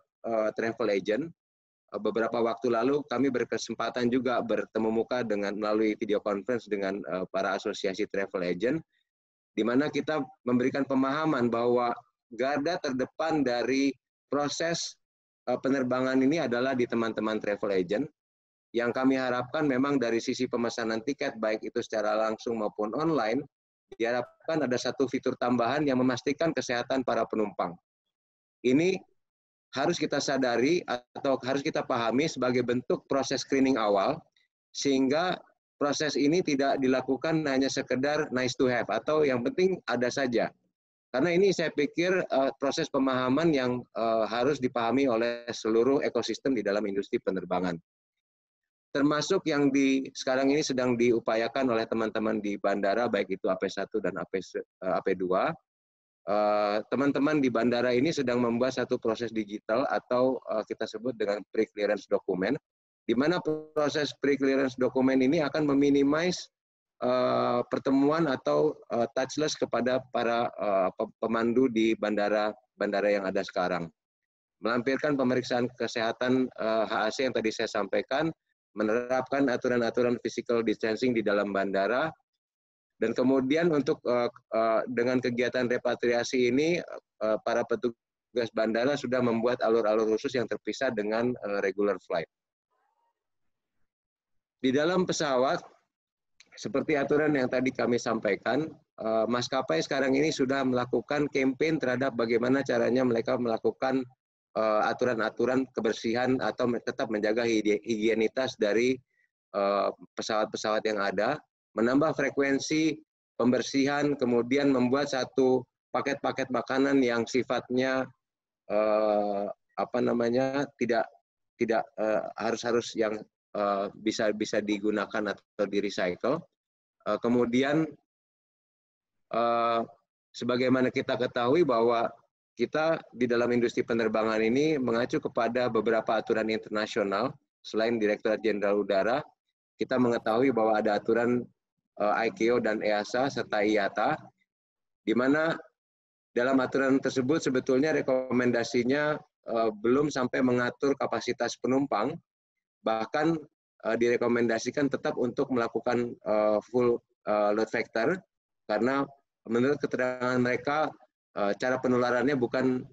travel agent. Beberapa waktu lalu kami berkesempatan juga bertemu muka melalui video conference dengan para asosiasi travel agent, di mana kita memberikan pemahaman bahwa garda terdepan dari proses penerbangan ini adalah di teman-teman travel agent, yang kami harapkan memang dari sisi pemesanan tiket, baik itu secara langsung maupun online, diharapkan ada satu fitur tambahan yang memastikan kesehatan para penumpang. Ini harus kita sadari atau harus kita pahami sebagai bentuk proses screening awal, sehingga proses ini tidak dilakukan hanya sekedar nice to have, atau yang penting ada saja. Karena ini saya pikir proses pemahaman yang harus dipahami oleh seluruh ekosistem di dalam industri penerbangan. Termasuk yang sekarang ini sedang diupayakan oleh teman-teman di bandara, baik itu AP1 dan AP2. Teman-teman di bandara ini sedang membuat satu proses digital atau kita sebut dengan pre-clearance dokumen, di mana proses pre-clearance dokumen ini akan meminimize pertemuan atau touchless kepada para pemandu di bandara yang ada sekarang. Melampirkan pemeriksaan kesehatan HAC yang tadi saya sampaikan, menerapkan aturan-aturan physical distancing di dalam bandara, dan kemudian untuk dengan kegiatan repatriasi ini, para petugas bandara sudah membuat alur-alur khusus yang terpisah dengan regular flight. Di dalam pesawat, seperti aturan yang tadi kami sampaikan, maskapai sekarang ini sudah melakukan campaign terhadap bagaimana caranya mereka melakukan aturan-aturan kebersihan atau tetap menjaga higienitas dari pesawat-pesawat yang ada, menambah frekuensi pembersihan, kemudian membuat satu paket-paket makanan yang sifatnya tidak harus yang bisa digunakan atau di recycle. Kemudian sebagaimana kita ketahui bahwa kita di dalam industri penerbangan ini mengacu kepada beberapa aturan internasional. Selain Direktorat Jenderal Udara, kita mengetahui bahwa ada aturan ICAO dan EASA serta IATA, di mana dalam aturan tersebut sebetulnya rekomendasinya belum sampai mengatur kapasitas penumpang, bahkan direkomendasikan tetap untuk melakukan full load factor, karena menurut keterangan mereka cara penularannya bukan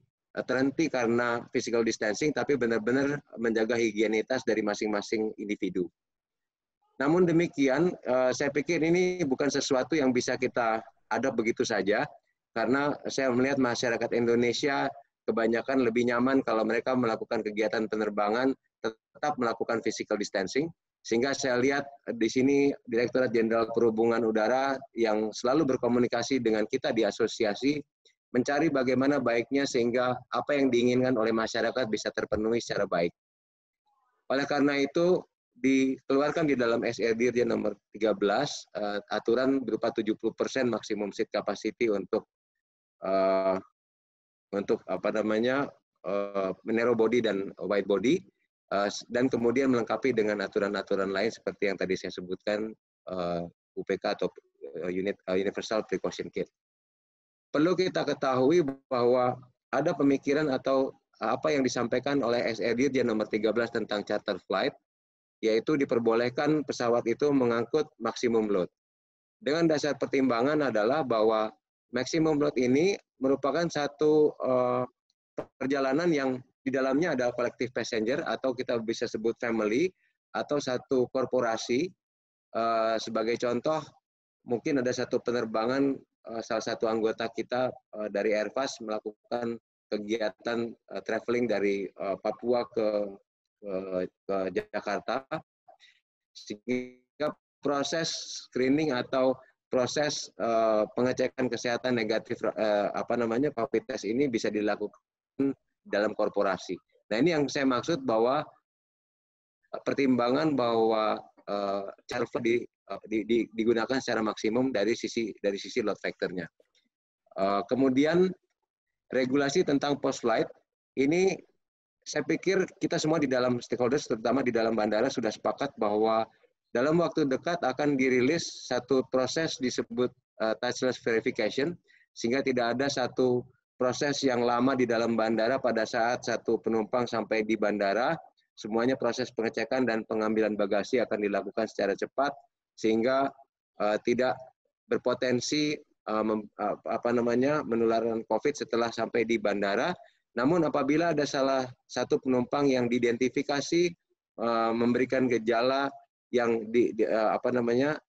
terhenti karena physical distancing, tapi benar-benar menjaga higienitas dari masing-masing individu. Namun demikian, saya pikir ini bukan sesuatu yang bisa kita adop begitu saja, karena saya melihat masyarakat Indonesia kebanyakan lebih nyaman kalau mereka melakukan kegiatan penerbangan tetap melakukan physical distancing, sehingga saya lihat di sini Direktorat Jenderal Perhubungan Udara yang selalu berkomunikasi dengan kita di asosiasi, mencari bagaimana baiknya sehingga apa yang diinginkan oleh masyarakat bisa terpenuhi secara baik. Oleh karena itu, dikeluarkan di dalam SE Dirjen nomor 13, aturan berupa 70% maksimum seat capacity untuk narrow body dan wide body, dan kemudian melengkapi dengan aturan-aturan lain seperti yang tadi saya sebutkan, UPK atau Universal Precaution Kit. Perlu kita ketahui bahwa ada pemikiran atau apa yang disampaikan oleh SE Dirjen nomor 13 tentang charter flight, yaitu diperbolehkan pesawat itu mengangkut maksimum load. Dengan dasar pertimbangan adalah bahwa maksimum load ini merupakan satu perjalanan yang di dalamnya ada collective passenger atau kita bisa sebut family atau satu korporasi. Sebagai contoh, mungkin ada satu penerbangan salah satu anggota kita dari Airbus melakukan kegiatan traveling dari Papua ke Jakarta, sehingga proses screening atau proses pengecekan kesehatan negatif COVID test ini bisa dilakukan dalam korporasi. Nah, ini yang saya maksud bahwa pertimbangan bahwa cara digunakan secara maksimum dari sisi load factor-nya. Kemudian regulasi tentang post flight ini saya pikir kita semua di dalam stakeholders, terutama di dalam bandara, sudah sepakat bahwa dalam waktu dekat akan dirilis satu proses disebut touchless verification, sehingga tidak ada satu proses yang lama di dalam bandara pada saat satu penumpang sampai di bandara, semuanya proses pengecekan dan pengambilan bagasi akan dilakukan secara cepat, sehingga tidak berpotensi penularan COVID setelah sampai di bandara. Namun apabila ada salah satu penumpang yang diidentifikasi memberikan gejala yang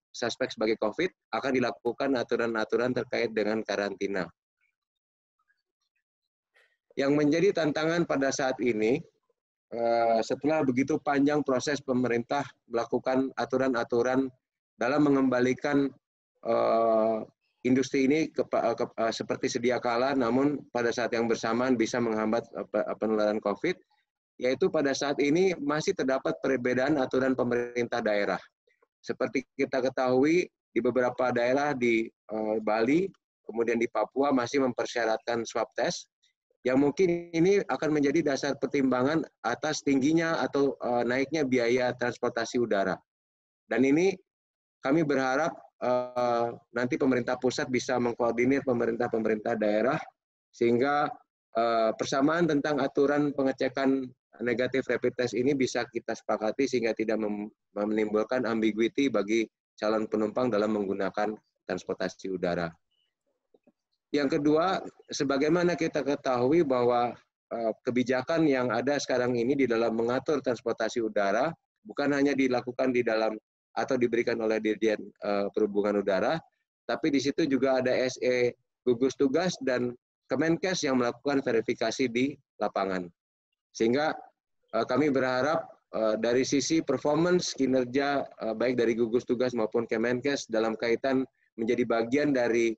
suspek sebagai COVID, akan dilakukan aturan-aturan terkait dengan karantina. Yang menjadi tantangan pada saat ini, setelah begitu panjang proses pemerintah melakukan aturan-aturan dalam mengembalikan industri ini seperti sedia kala, namun pada saat yang bersamaan bisa menghambat penularan COVID, yaitu pada saat ini masih terdapat perbedaan aturan pemerintah daerah. Seperti kita ketahui, di beberapa daerah di Bali, kemudian di Papua masih mempersyaratkan swab test, yang mungkin ini akan menjadi dasar pertimbangan atas tingginya atau naiknya biaya transportasi udara. Dan ini kami berharap nanti pemerintah pusat bisa mengkoordinir pemerintah daerah, sehingga persamaan tentang aturan pengecekan negatif rapid test ini bisa kita sepakati sehingga tidak menimbulkan ambiguity bagi calon penumpang dalam menggunakan transportasi udara. Yang kedua, sebagaimana kita ketahui bahwa kebijakan yang ada sekarang ini di dalam mengatur transportasi udara bukan hanya dilakukan di dalam atau diberikan oleh Dirjen Perhubungan Udara, tapi di situ juga ada SE gugus tugas dan Kemenkes yang melakukan verifikasi di lapangan. Sehingga kami berharap dari sisi performance kinerja baik dari gugus tugas maupun Kemenkes dalam kaitan menjadi bagian dari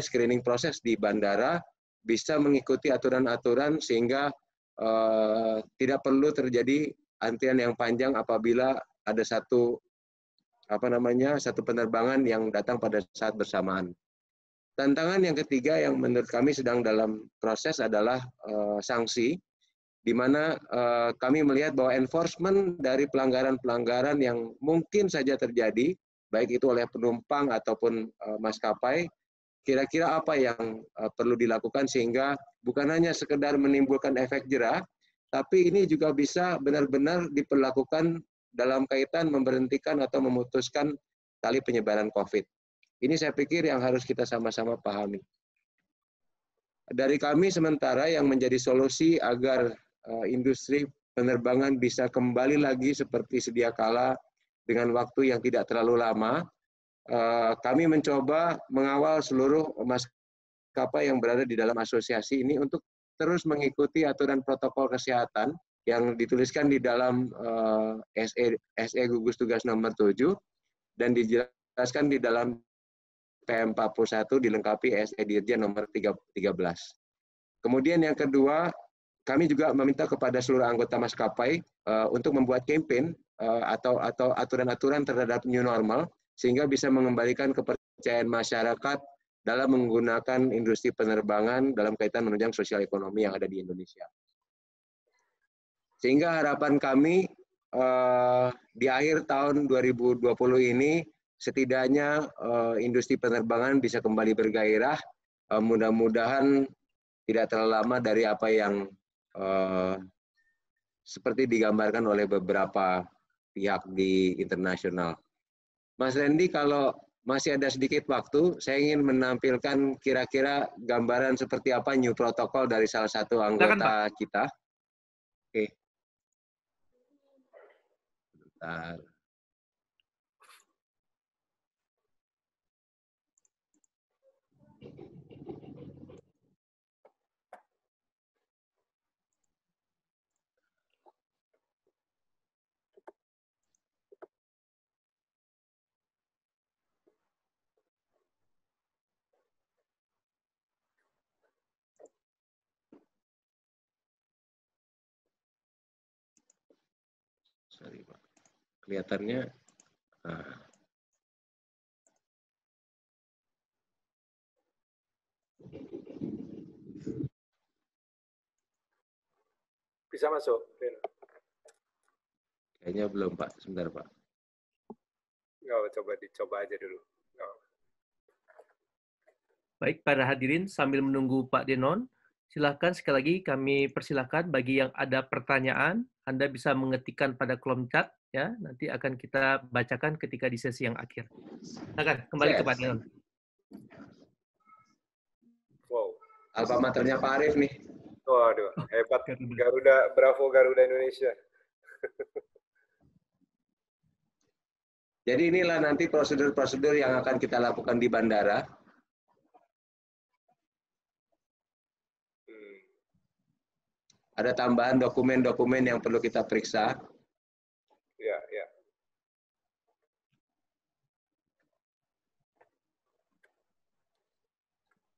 screening proses di bandara bisa mengikuti aturan-aturan sehingga tidak perlu terjadi antrian yang panjang apabila ada satu penerbangan yang datang pada saat bersamaan. Tantangan yang ketiga yang menurut kami sedang dalam proses adalah sanksi, di mana kami melihat bahwa enforcement dari pelanggaran-pelanggaran yang mungkin saja terjadi, baik itu oleh penumpang ataupun maskapai, kira-kira apa yang perlu dilakukan sehingga bukan hanya sekedar menimbulkan efek jerah, tapi ini juga bisa benar-benar diperlakukan dalam kaitan memberhentikan atau memutuskan tali penyebaran COVID. Ini saya pikir yang harus kita sama-sama pahami. Dari kami sementara yang menjadi solusi agar industri penerbangan bisa kembali lagi seperti sedia kala dengan waktu yang tidak terlalu lama, kami mencoba mengawal seluruh maskapai yang berada di dalam asosiasi ini untuk terus mengikuti aturan protokol kesehatan yang dituliskan di dalam SE gugus tugas nomor 7 dan dijelaskan di dalam PM41 dilengkapi SE Dirjen nomor 13. Kemudian yang kedua, kami juga meminta kepada seluruh anggota maskapai untuk membuat campaign atau aturan-aturan terhadap new normal sehingga bisa mengembalikan kepercayaan masyarakat dalam menggunakan industri penerbangan dalam kaitan menunjang sosial ekonomi yang ada di Indonesia. Sehingga harapan kami di akhir tahun 2020 ini setidaknya industri penerbangan bisa kembali bergairah. Mudah-mudahan tidak terlalu lama dari apa yang seperti digambarkan oleh beberapa pihak di internasional. Mas Randy, kalau masih ada sedikit waktu, saya ingin menampilkan kira-kira gambaran seperti apa new protokol dari salah satu anggota kita. Oke. Bentar. Sorry, Pak. Kelihatannya Bisa masuk, Vin? kayaknya belum, Pak. Sebentar, Pak. Nggak, dicoba aja dulu. Nggak. Baik, para hadirin, sambil menunggu Pak Denon, silakan sekali lagi kami persilakan bagi yang ada pertanyaan, Anda bisa mengetikkan pada kolom chat, ya. Nanti akan kita bacakan ketika di sesi yang akhir. Silakan kembali ke Pak Denon. Wow. Alfa maternya Pak Arief nih. Waduh, hebat. Garuda, bravo Garuda Indonesia. Jadi inilah nanti prosedur-prosedur yang akan kita lakukan di bandara. Ada tambahan dokumen-dokumen yang perlu kita periksa. Ya, ya.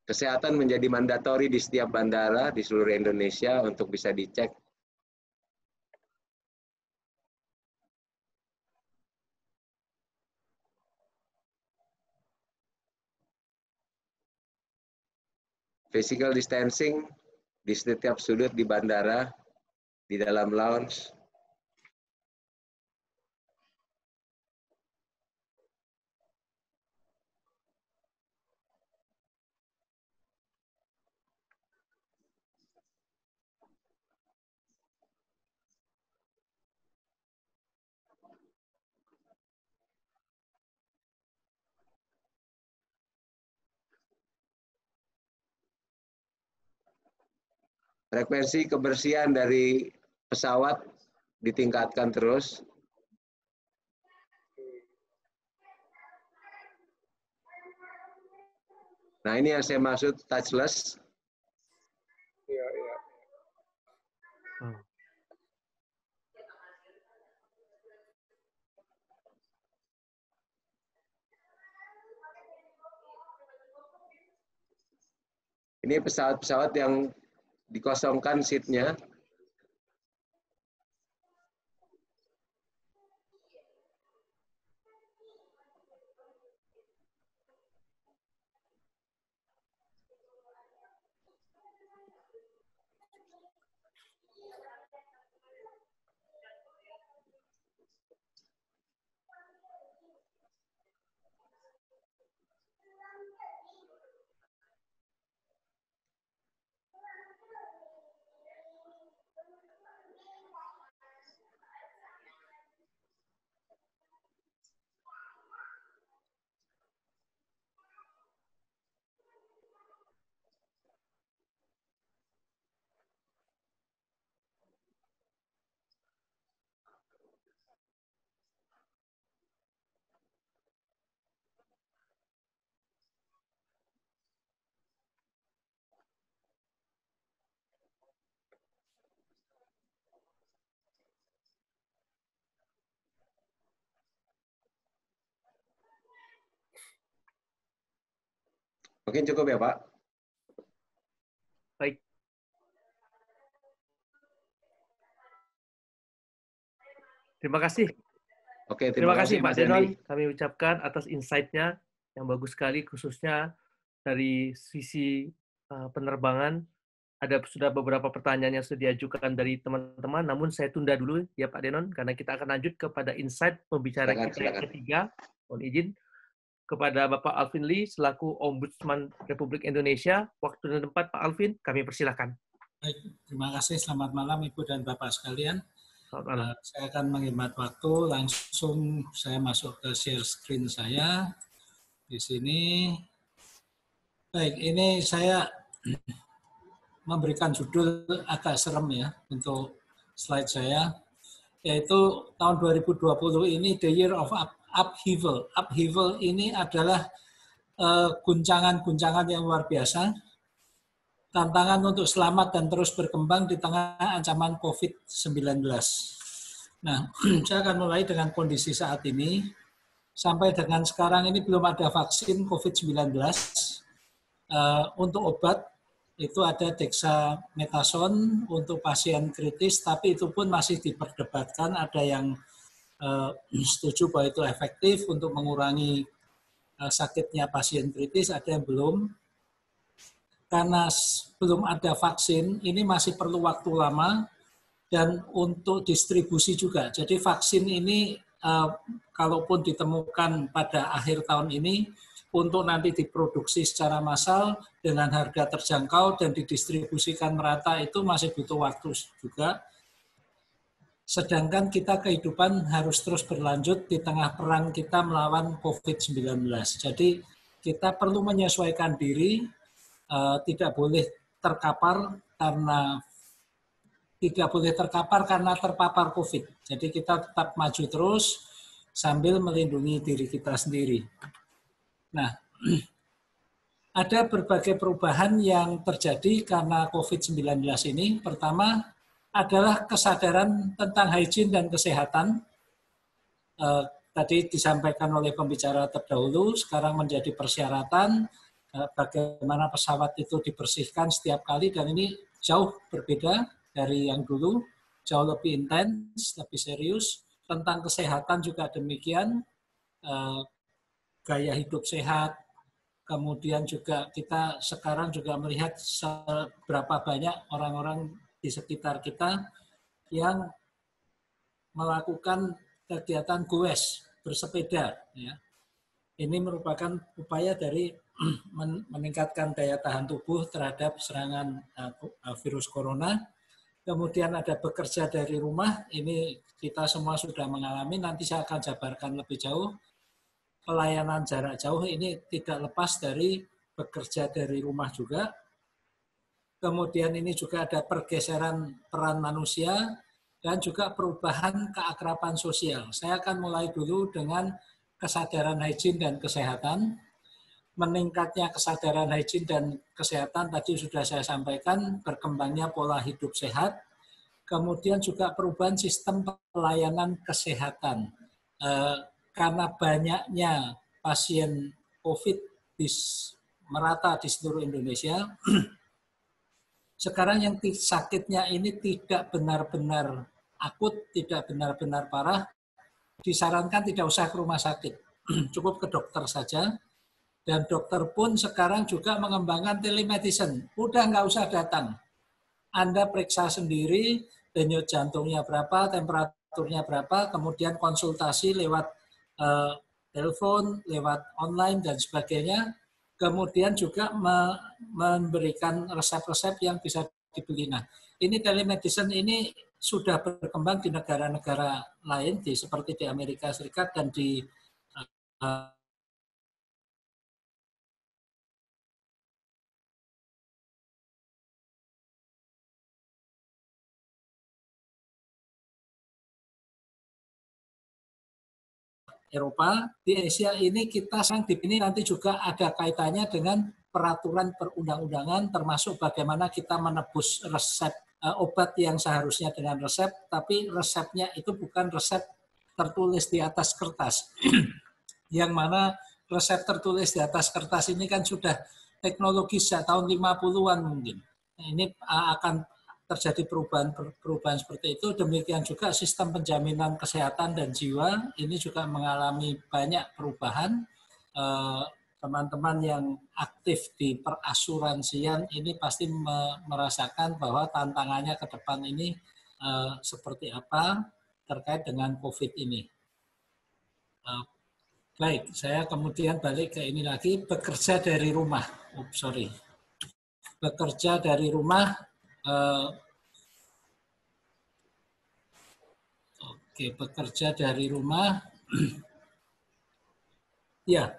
Kesehatan menjadi mandatori di setiap bandara di seluruh Indonesia untuk bisa dicek. Physical distancing di setiap sudut di bandara, di dalam lounge. Frekuensi kebersihan dari pesawat ditingkatkan terus. Nah, ini yang saya maksud touchless. Iya, iya. Ini pesawat-pesawat yang dikosongkan seatnya. Mungkin cukup ya, Pak. Baik. Terima kasih. Oke, Terima kasih Pak Mas Denon. Andi. Kami ucapkan atas insight-nya yang bagus sekali, khususnya dari sisi penerbangan. Sudah beberapa pertanyaan yang sudah diajukan dari teman-teman, namun saya tunda dulu ya Pak Denon, karena kita akan lanjut kepada insight pembicara kita yang ketiga. Mohon izin kepada Bapak Alvin Lee selaku Ombudsman Republik Indonesia. Waktu dan tempat Pak Alvin, kami persilakan. Baik, terima kasih. Selamat malam Ibu dan Bapak sekalian. Selamat malam. Saya akan menghemat waktu, langsung saya masuk ke share screen saya. Di sini. Baik, ini saya memberikan judul agak serem ya untuk slide saya, yaitu tahun 2020 ini the year of upheaval. Upheaval ini adalah guncangan-guncangan yang luar biasa, tantangan untuk selamat dan terus berkembang di tengah ancaman COVID-19. Nah, saya akan mulai dengan kondisi saat ini. Sampai dengan sekarang ini belum ada vaksin COVID-19. Untuk obat, itu ada dexamethasone untuk pasien kritis, tapi itu pun masih diperdebatkan. Ada yang setuju bahwa itu efektif untuk mengurangi sakitnya pasien kritis, ada yang belum. Karena belum ada vaksin, ini masih perlu waktu lama, dan untuk distribusi juga. Jadi vaksin ini, kalaupun ditemukan pada akhir tahun ini, untuk nanti diproduksi secara massal dengan harga terjangkau dan didistribusikan merata itu masih butuh waktu juga. Sedangkan kita kehidupan harus terus berlanjut di tengah perang kita melawan COVID-19. Jadi kita perlu menyesuaikan diri, tidak boleh terkapar karena terpapar COVID. Jadi kita tetap maju terus sambil melindungi diri kita sendiri. Nah, ada berbagai perubahan yang terjadi karena COVID-19 ini. Pertama adalah kesadaran tentang hygiene dan kesehatan. Tadi disampaikan oleh pembicara terdahulu, sekarang menjadi persyaratan bagaimana pesawat itu dibersihkan setiap kali, dan ini jauh berbeda dari yang dulu, jauh lebih intens, lebih serius. Tentang kesehatan juga demikian, gaya hidup sehat, kemudian juga kita sekarang juga melihat seberapa banyak orang-orang di sekitar kita yang melakukan kegiatan goes, bersepeda. Ya. Ini merupakan upaya dari meningkatkan daya tahan tubuh terhadap serangan virus corona. Kemudian ada bekerja dari rumah, ini kita semua sudah mengalami, nanti saya akan jabarkan lebih jauh. Pelayanan jarak jauh ini tidak lepas dari bekerja dari rumah juga. Kemudian ini juga ada pergeseran peran manusia dan juga perubahan keakraban sosial. Saya akan mulai dulu dengan kesadaran hygiene dan kesehatan. Meningkatnya kesadaran hygiene dan kesehatan tadi sudah saya sampaikan, berkembangnya pola hidup sehat. Kemudian juga perubahan sistem pelayanan kesehatan. Karena banyaknya pasien COVID merata di seluruh Indonesia, sekarang yang sakitnya ini tidak benar-benar akut, tidak benar-benar parah, disarankan tidak usah ke rumah sakit, cukup ke dokter saja. Dan dokter pun sekarang juga mengembangkan telemedicine, udah nggak usah datang. Anda periksa sendiri, denyut jantungnya berapa, temperaturnya berapa, kemudian konsultasi lewat telepon, lewat online, dan sebagainya. Kemudian juga memberikan resep-resep yang bisa dibeli. Nah, ini telemedicine ini sudah berkembang di negara-negara lain, seperti di Amerika Serikat dan di Eropa. Di Asia ini kita nanti juga ada kaitannya dengan peraturan perundang-undangan, termasuk bagaimana kita menebus resep obat yang seharusnya dengan resep, tapi resepnya itu bukan resep tertulis di atas kertas. Yang mana resep tertulis di atas kertas ini kan sudah teknologi sejak tahun 50-an mungkin. Ini akan terjadi perubahan seperti itu. Demikian juga sistem penjaminan kesehatan dan jiwa ini juga mengalami banyak perubahan. Teman-teman yang aktif di perasuransian ini pasti merasakan bahwa tantangannya ke depan ini seperti apa terkait dengan COVID ini. Baik, saya kemudian balik ke ini lagi, bekerja dari rumah. Bekerja dari rumah. Bekerja dari rumah. Ya,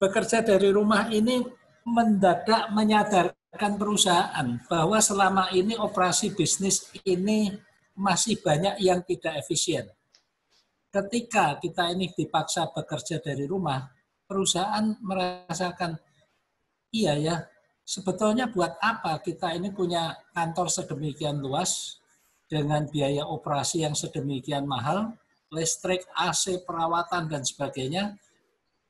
bekerja dari rumah ini mendadak menyadarkan perusahaan bahwa selama ini operasi bisnis ini masih banyak yang tidak efisien. Ketika kita ini dipaksa bekerja dari rumah, perusahaan merasakan, iya ya, sebetulnya buat apa kita ini punya kantor sedemikian luas, dengan biaya operasi yang sedemikian mahal, listrik, AC, perawatan, dan sebagainya,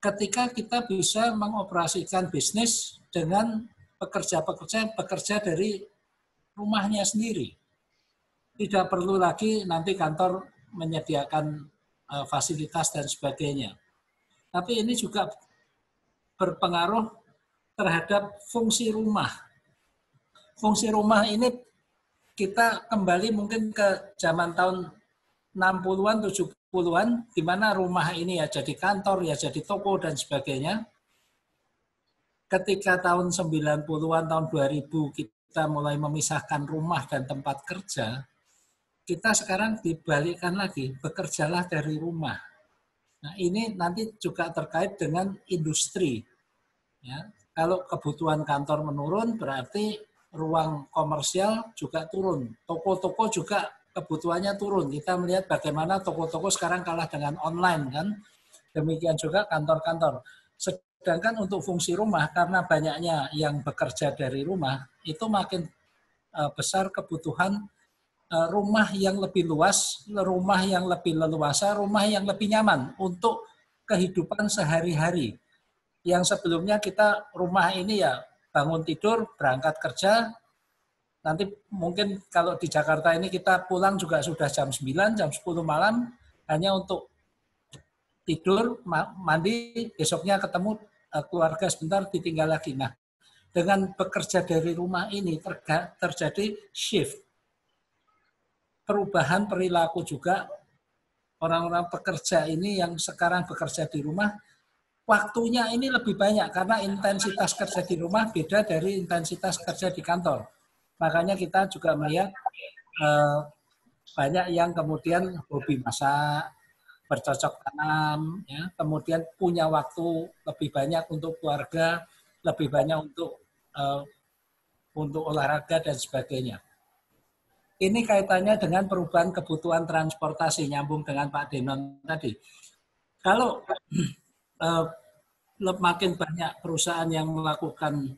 ketika kita bisa mengoperasikan bisnis dengan pekerja-pekerja bekerja dari rumahnya sendiri. Tidak perlu lagi nanti kantor menyediakan fasilitas dan sebagainya. Tapi ini juga berpengaruh terhadap fungsi rumah. Fungsi rumah ini kita kembali mungkin ke zaman tahun 60-an, 70-an, di mana rumah ini ya jadi kantor, ya jadi toko, dan sebagainya. Ketika tahun 90-an, tahun 2000 kita mulai memisahkan rumah dan tempat kerja, kita sekarang dibalikkan lagi, bekerjalah dari rumah. Nah, ini nanti juga terkait dengan industri. Ya, kalau kebutuhan kantor menurun, berarti ruang komersial juga turun. Toko-toko juga kebutuhannya turun. Kita melihat bagaimana toko-toko sekarang kalah dengan online, kan? Demikian juga kantor-kantor. Sedangkan untuk fungsi rumah, karena banyaknya yang bekerja dari rumah, itu makin besar kebutuhan rumah yang lebih luas, rumah yang lebih leluasa, rumah yang lebih nyaman untuk kehidupan sehari-hari. Yang sebelumnya kita rumah ini ya bangun tidur, berangkat kerja, nanti mungkin kalau di Jakarta ini kita pulang juga sudah jam 9, jam 10 malam, hanya untuk tidur, mandi, besoknya ketemu keluarga sebentar, ditinggal lagi. Nah, dengan bekerja dari rumah ini terjadi shift. Perubahan perilaku juga, orang-orang pekerja ini yang sekarang bekerja di rumah, waktunya ini lebih banyak karena intensitas kerja di rumah beda dari intensitas kerja di kantor. Makanya kita juga melihat banyak yang kemudian hobi masak, bercocok tanam, ya, kemudian punya waktu lebih banyak untuk keluarga, lebih banyak untuk olahraga dan sebagainya. Ini kaitannya dengan perubahan kebutuhan transportasi, nyambung dengan Pak Denon tadi. Kalau makin banyak perusahaan yang melakukan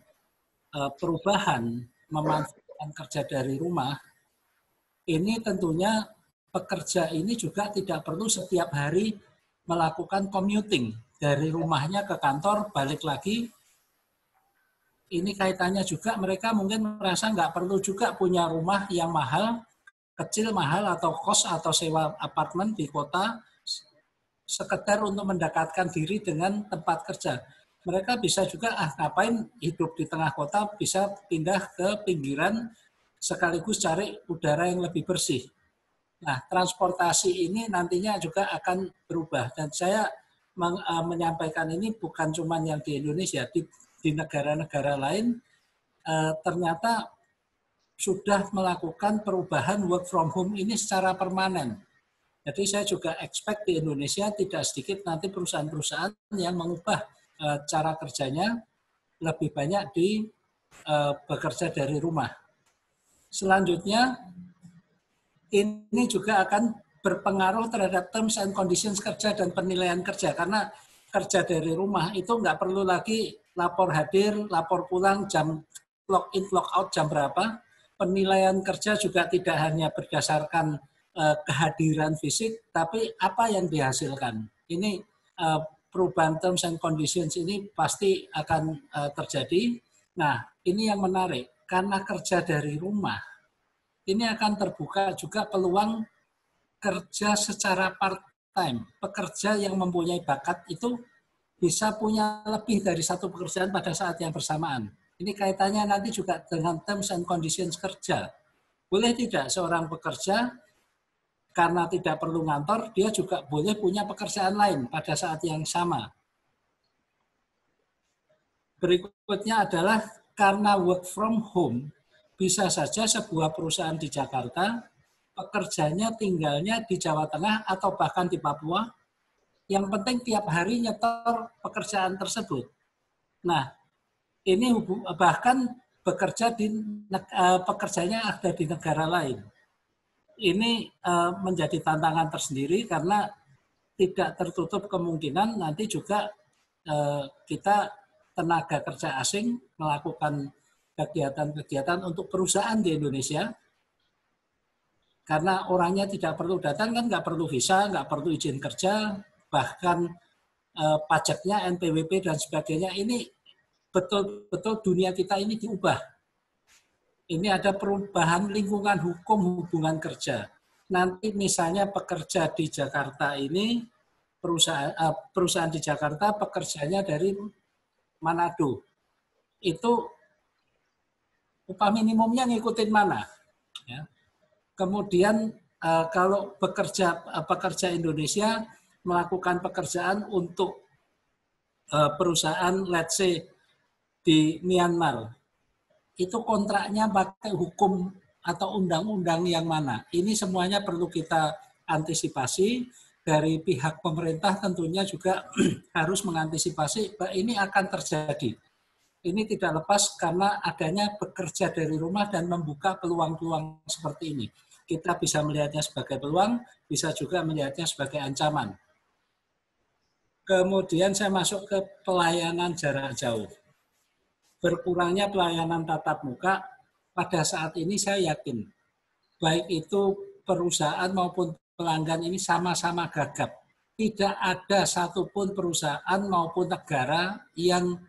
perubahan, memanfaatkan kerja dari rumah, ini tentunya pekerja ini juga tidak perlu setiap hari melakukan commuting dari rumahnya ke kantor, balik lagi. Ini kaitannya juga mereka mungkin merasa nggak perlu juga punya rumah yang mahal, kecil, mahal, atau kos atau sewa apartemen di kota, sekedar untuk mendekatkan diri dengan tempat kerja. Mereka bisa juga, ngapain hidup di tengah kota, bisa pindah ke pinggiran sekaligus cari udara yang lebih bersih. Nah, transportasi ini nantinya juga akan berubah. Dan saya menyampaikan ini bukan cuma yang di Indonesia, di negara-negara lain ternyata sudah melakukan perubahan work from home ini secara permanen. Jadi saya juga expect di Indonesia tidak sedikit nanti perusahaan-perusahaan yang mengubah cara kerjanya lebih banyak bekerja dari rumah. Selanjutnya, ini juga akan berpengaruh terhadap terms and conditions kerja dan penilaian kerja. Karena kerja dari rumah itu nggak perlu lagi lapor hadir, lapor pulang, jam log in, log out jam berapa. Penilaian kerja juga tidak hanya berdasarkan kehadiran fisik, tapi apa yang dihasilkan. Ini perubahan terms and conditions ini pasti akan terjadi. Nah, ini yang menarik. Karena kerja dari rumah, ini akan terbuka juga peluang kerja secara part-time. Pekerja yang mempunyai bakat itu bisa punya lebih dari satu pekerjaan pada saat yang bersamaan. Ini kaitannya nanti juga dengan terms and conditions kerja. Boleh tidak seorang pekerja karena tidak perlu ngantor, dia juga boleh punya pekerjaan lain pada saat yang sama. Berikutnya adalah karena work from home, bisa saja sebuah perusahaan di Jakarta, pekerjanya tinggalnya di Jawa Tengah atau bahkan di Papua, yang penting tiap hari nyetor pekerjaan tersebut. Nah, ini bahkan pekerjanya ada di negara lain. Ini menjadi tantangan tersendiri karena tidak tertutup kemungkinan nanti juga kita tenaga kerja asing melakukan kegiatan-kegiatan untuk perusahaan di Indonesia. Karena orangnya tidak perlu datang, kan nggak perlu visa, nggak perlu izin kerja, bahkan pajaknya, NPWP, dan sebagainya. Ini betul-betul dunia kita ini diubah. Ini ada perubahan lingkungan hukum hubungan kerja. Nanti misalnya pekerja di Jakarta ini, perusahaan di Jakarta pekerjanya dari Manado. Itu upah minimumnya ngikutin mana? Ya. Kemudian kalau pekerja Indonesia melakukan pekerjaan untuk perusahaan, let's say, di Myanmar, itu kontraknya pakai hukum atau undang-undang yang mana? Ini semuanya perlu kita antisipasi. Dari pihak pemerintah tentunya juga harus mengantisipasi bahwa ini akan terjadi. Ini tidak lepas karena adanya bekerja dari rumah dan membuka peluang-peluang seperti ini. Kita bisa melihatnya sebagai peluang, bisa juga melihatnya sebagai ancaman. Kemudian saya masuk ke pelayanan jarak jauh. Berkurangnya pelayanan tatap muka, pada saat ini saya yakin, baik itu perusahaan maupun pelanggan ini sama-sama gagap. Tidak ada satupun perusahaan maupun negara yang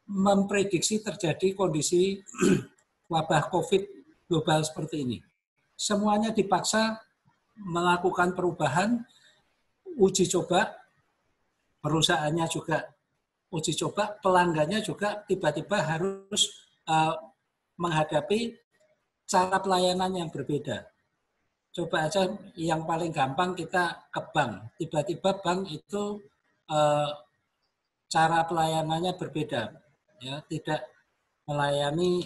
memprediksi terjadi kondisi wabah COVID global seperti ini. Semuanya dipaksa melakukan perubahan, uji coba, perusahaannya juga uji coba, pelanggannya juga tiba-tiba harus menghadapi cara pelayanan yang berbeda. Coba aja yang paling gampang kita ke bank. Tiba-tiba bank itu cara pelayanannya berbeda. Ya, tidak melayani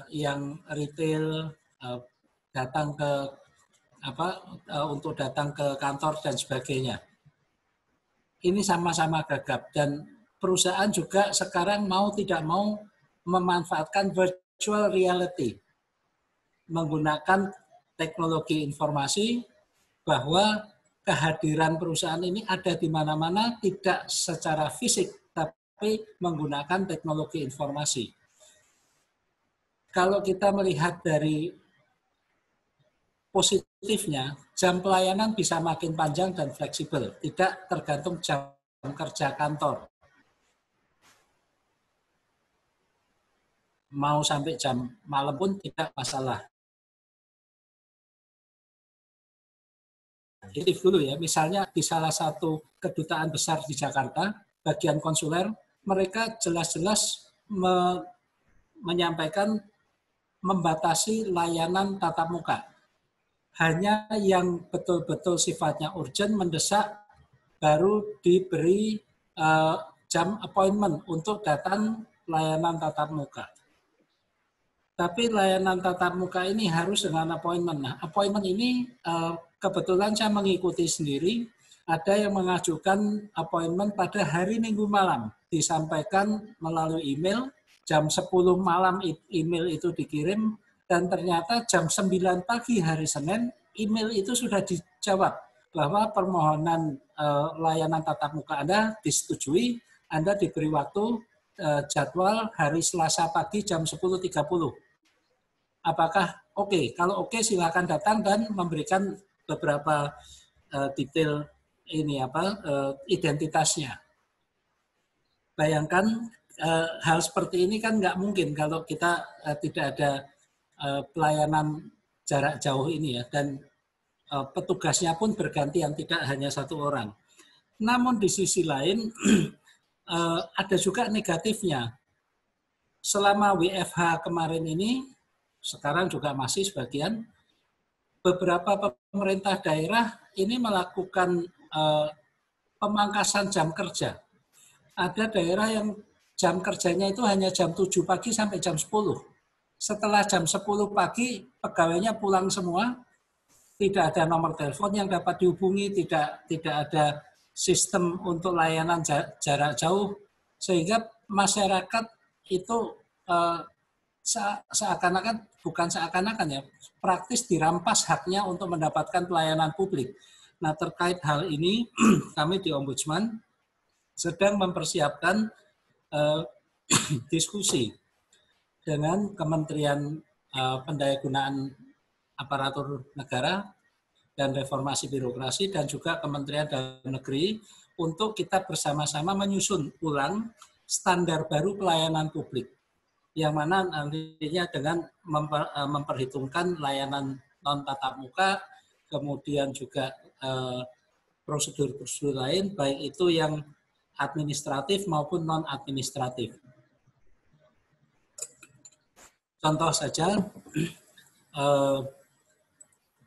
yang retail, datang ke untuk datang ke kantor dan sebagainya. Ini sama-sama gagap dan perusahaan juga sekarang mau tidak mau memanfaatkan virtual reality, menggunakan teknologi informasi bahwa kehadiran perusahaan ini ada di mana-mana, tidak secara fisik, tapi menggunakan teknologi informasi. Kalau kita melihat dari positifnya, jam pelayanan bisa makin panjang dan fleksibel, tidak tergantung jam kerja kantor. Mau sampai jam malam pun tidak masalah. Aktif dulu ya, misalnya di salah satu kedutaan besar di Jakarta, bagian konsuler, mereka jelas-jelas menyampaikan membatasi layanan tatap muka. Hanya yang betul-betul sifatnya urgent, mendesak, baru diberi jam appointment untuk datang layanan tatap muka. Tapi layanan tatap muka ini harus dengan appointment. Nah, appointment ini kebetulan saya mengikuti sendiri. Ada yang mengajukan appointment pada hari Minggu malam. Disampaikan melalui email, jam 10 malam email itu dikirim, dan ternyata jam 9 pagi hari Senin, email itu sudah dijawab bahwa permohonan layanan tatap muka Anda disetujui, Anda diberi waktu jadwal hari Selasa pagi jam 10.30. Apakah oke? Kalau oke, silakan datang dan memberikan beberapa detail identitasnya. Bayangkan hal seperti ini kan nggak mungkin kalau kita tidak ada pelayanan jarak jauh ini ya, dan petugasnya pun bergantian, tidak hanya satu orang. Namun di sisi lain ada juga negatifnya. Selama WFH kemarin ini, sekarang juga masih sebagian, beberapa pemerintah daerah ini melakukan pemangkasan jam kerja. Ada daerah yang jam kerjanya itu hanya jam 7 pagi sampai jam 10. Setelah jam 10 pagi, pegawainya pulang semua, tidak ada nomor telepon yang dapat dihubungi, tidak ada sistem untuk layanan jarak jauh, sehingga masyarakat itu seakan-akan, bukan seakan-akan ya, praktis dirampas haknya untuk mendapatkan pelayanan publik. Nah, terkait hal ini, kami di Ombudsman sedang mempersiapkan diskusi dengan Kementerian Pendayagunaan Aparatur Negara dan Reformasi Birokrasi dan juga Kementerian Dalam Negeri untuk kita bersama-sama menyusun ulang standar baru pelayanan publik, yang mana nantinya dengan memperhitungkan layanan non tatap muka, kemudian juga prosedur-prosedur lain, baik itu yang administratif maupun non-administratif. Contoh saja,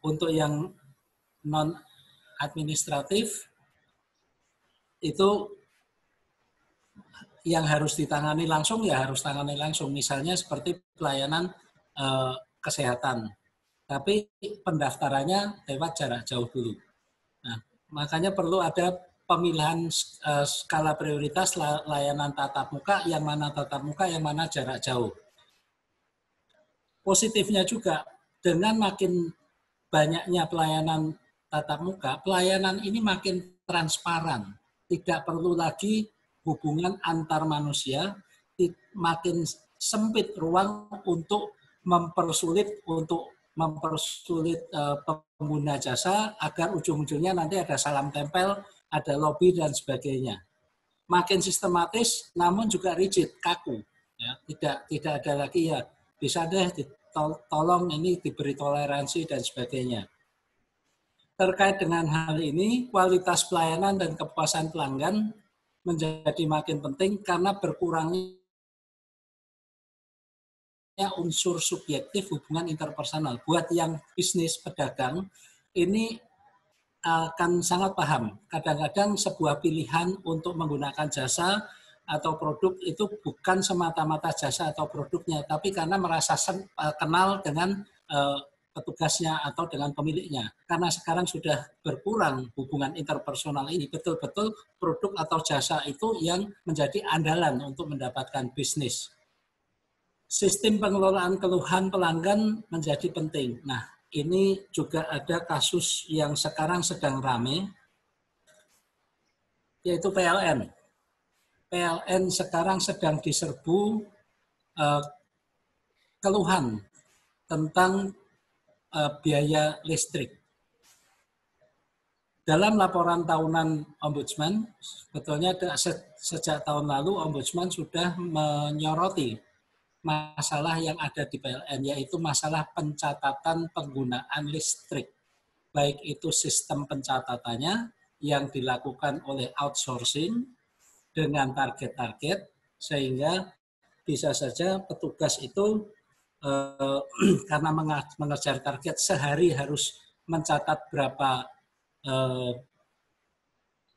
untuk yang non-administratif, itu yang harus ditangani langsung, ya harus tangani langsung. Misalnya seperti pelayanan kesehatan. Tapi pendaftarannya lewat jarak jauh dulu. Nah, makanya perlu ada pemilihan skala prioritas layanan tatap muka, yang mana tatap muka, yang mana jarak jauh. Positifnya juga, dengan makin banyaknya pelayanan tatap muka, pelayanan ini makin transparan. Tidak perlu lagi hubungan antar manusia, makin sempit ruang untuk mempersulit pengguna jasa, agar ujung-ujungnya nanti ada salam tempel, ada lobby dan sebagainya. Makin sistematis, namun juga rigid, kaku. Ya, tidak ada lagi ya bisa deh tolong ini diberi toleransi dan sebagainya. Terkait dengan hal ini, kualitas pelayanan dan kepuasan pelanggan menjadi makin penting karena berkurangnya unsur subjektif hubungan interpersonal. Buat yang bisnis pedagang, ini akan sangat paham. Kadang-kadang sebuah pilihan untuk menggunakan jasa atau produk itu bukan semata-mata jasa atau produknya, tapi karena merasa kenal dengan petugasnya atau dengan pemiliknya. Karena sekarang sudah berkurang hubungan interpersonal ini, betul-betul produk atau jasa itu yang menjadi andalan untuk mendapatkan bisnis. Sistem pengelolaan keluhan pelanggan menjadi penting. Nah, ini juga ada kasus yang sekarang sedang ramai, yaitu PLN. PLN sekarang sedang diserbu keluhan tentang biaya listrik. Dalam laporan tahunan Ombudsman, sebetulnya sejak tahun lalu Ombudsman sudah menyoroti masalah yang ada di PLN, yaitu masalah pencatatan penggunaan listrik. Baik itu sistem pencatatannya yang dilakukan oleh outsourcing dengan target-target, sehingga bisa saja petugas itu karena mengejar target sehari harus mencatat berapa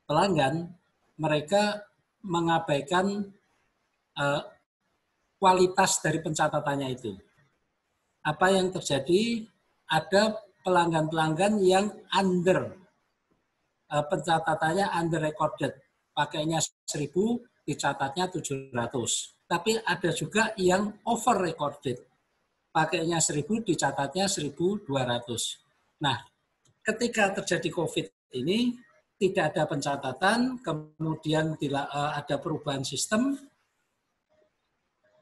pelanggan, mereka mengabaikan kualitas dari pencatatannya itu. Apa yang terjadi? Ada pelanggan-pelanggan yang pencatatannya under recorded. Pakainya 1.000, dicatatnya 700. Tapi ada juga yang over recorded. Pakainya 1.000, dicatatnya 1.200. Nah, ketika terjadi COVID ini, tidak ada pencatatan, kemudian ada perubahan sistem,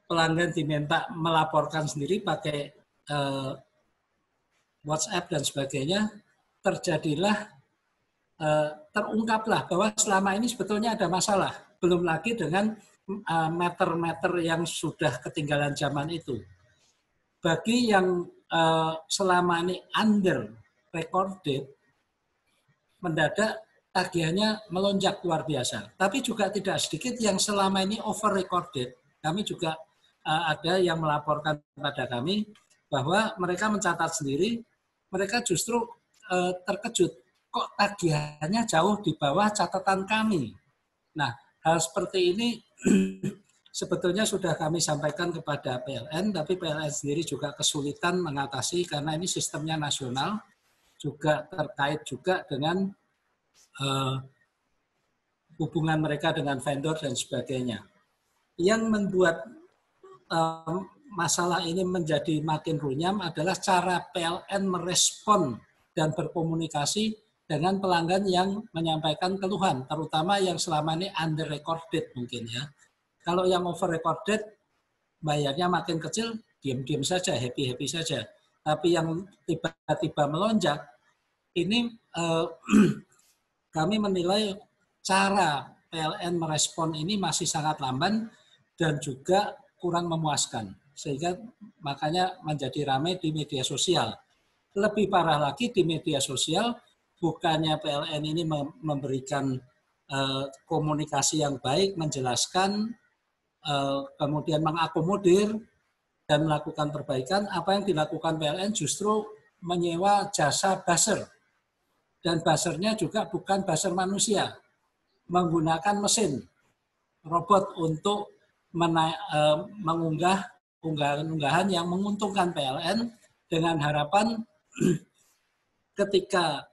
pelanggan diminta melaporkan sendiri pakai WhatsApp dan sebagainya, terjadilah terungkaplah bahwa selama ini sebetulnya ada masalah. Belum lagi dengan meter-meter yang sudah ketinggalan zaman itu. Bagi yang selama ini under recorded, mendadak tagihannya melonjak luar biasa. Tapi juga tidak sedikit yang selama ini over recorded. Kami juga ada yang melaporkan kepada kami bahwa mereka mencatat sendiri, mereka justru terkejut. Kok tagihannya jauh di bawah catatan kami. Nah, hal seperti ini sebetulnya sudah kami sampaikan kepada PLN, tapi PLN sendiri juga kesulitan mengatasi karena ini sistemnya nasional, juga terkait juga dengan hubungan mereka dengan vendor dan sebagainya. Yang membuat masalah ini menjadi makin runyam adalah cara PLN merespon dan berkomunikasi dengan pelanggan yang menyampaikan keluhan, terutama yang selama ini under recorded mungkin ya. Kalau yang over recorded, bayarnya makin kecil, diam-diam saja, happy-happy saja. Tapi yang tiba-tiba melonjak, ini kami menilai cara PLN merespon ini masih sangat lamban dan juga kurang memuaskan. Sehingga makanya menjadi ramai di media sosial. Lebih parah lagi di media sosial, bukannya PLN ini memberikan komunikasi yang baik, menjelaskan, kemudian mengakomodir dan melakukan perbaikan, apa yang dilakukan PLN justru menyewa jasa buzzer. Dan buzzernya juga bukan buzzer manusia, menggunakan mesin robot untuk mengunggah unggahan-unggahan yang menguntungkan PLN dengan harapan ketika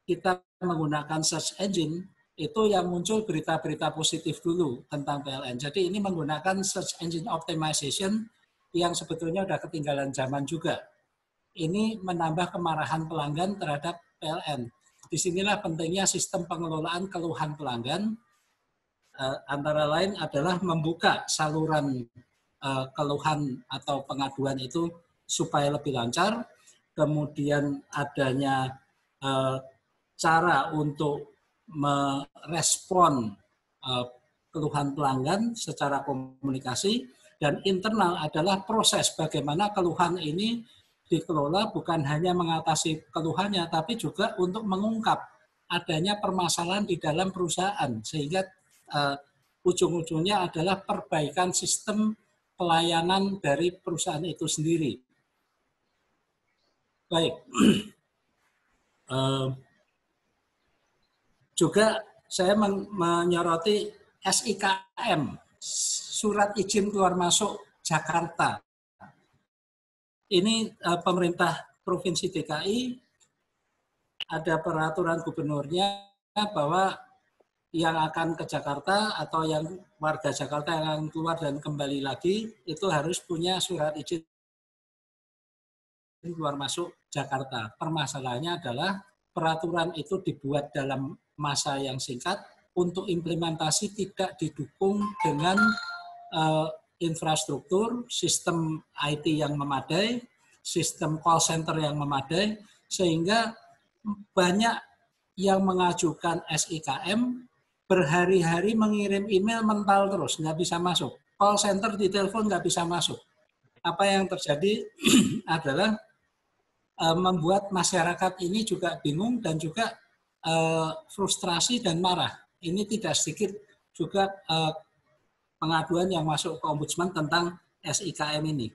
kita menggunakan search engine, itu yang muncul berita-berita positif dulu tentang PLN. Jadi ini menggunakan search engine optimization yang sebetulnya sudah ketinggalan zaman juga. Ini menambah kemarahan pelanggan terhadap PLN. Disinilah pentingnya sistem pengelolaan keluhan pelanggan, antara lain adalah membuka saluran keluhan atau pengaduan itu supaya lebih lancar, kemudian adanya cara untuk merespon keluhan pelanggan secara komunikasi, dan internal adalah proses bagaimana keluhan ini dikelola, bukan hanya mengatasi keluhannya, tapi juga untuk mengungkap adanya permasalahan di dalam perusahaan, sehingga ujung-ujungnya adalah perbaikan sistem pelayanan dari perusahaan itu sendiri. Baik. Juga saya menyoroti SIKM, Surat Izin Keluar Masuk Jakarta. Ini pemerintah Provinsi DKI, ada peraturan gubernurnya bahwa yang akan ke Jakarta atau yang warga Jakarta yang akan keluar dan kembali lagi, itu harus punya surat izin keluar masuk Jakarta. Permasalahannya adalah peraturan itu dibuat dalam masa yang singkat, untuk implementasi tidak didukung dengan infrastruktur, sistem IT yang memadai, sistem call center yang memadai, sehingga banyak yang mengajukan SIKM berhari-hari mengirim email mental terus, nggak bisa masuk. Call center di telepon nggak bisa masuk. Apa yang terjadi adalah membuat masyarakat ini juga bingung dan juga frustrasi dan marah. Ini tidak sedikit juga pengaduan yang masuk ke Ombudsman tentang SIKM ini.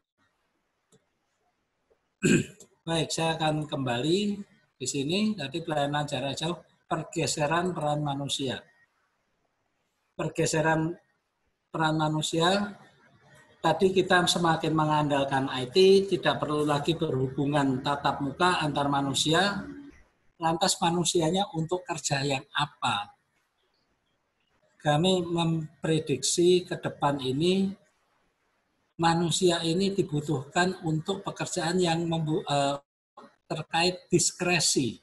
Baik, saya akan kembali di sini. Tadi pelayanan jarak jauh, pergeseran peran manusia. Pergeseran peran manusia, tadi kita semakin mengandalkan IT, tidak perlu lagi berhubungan tatap muka antar manusia. Lantas manusianya untuk kerja yang apa? Kami memprediksi ke depan ini, manusia ini dibutuhkan untuk pekerjaan yang terkait diskresi,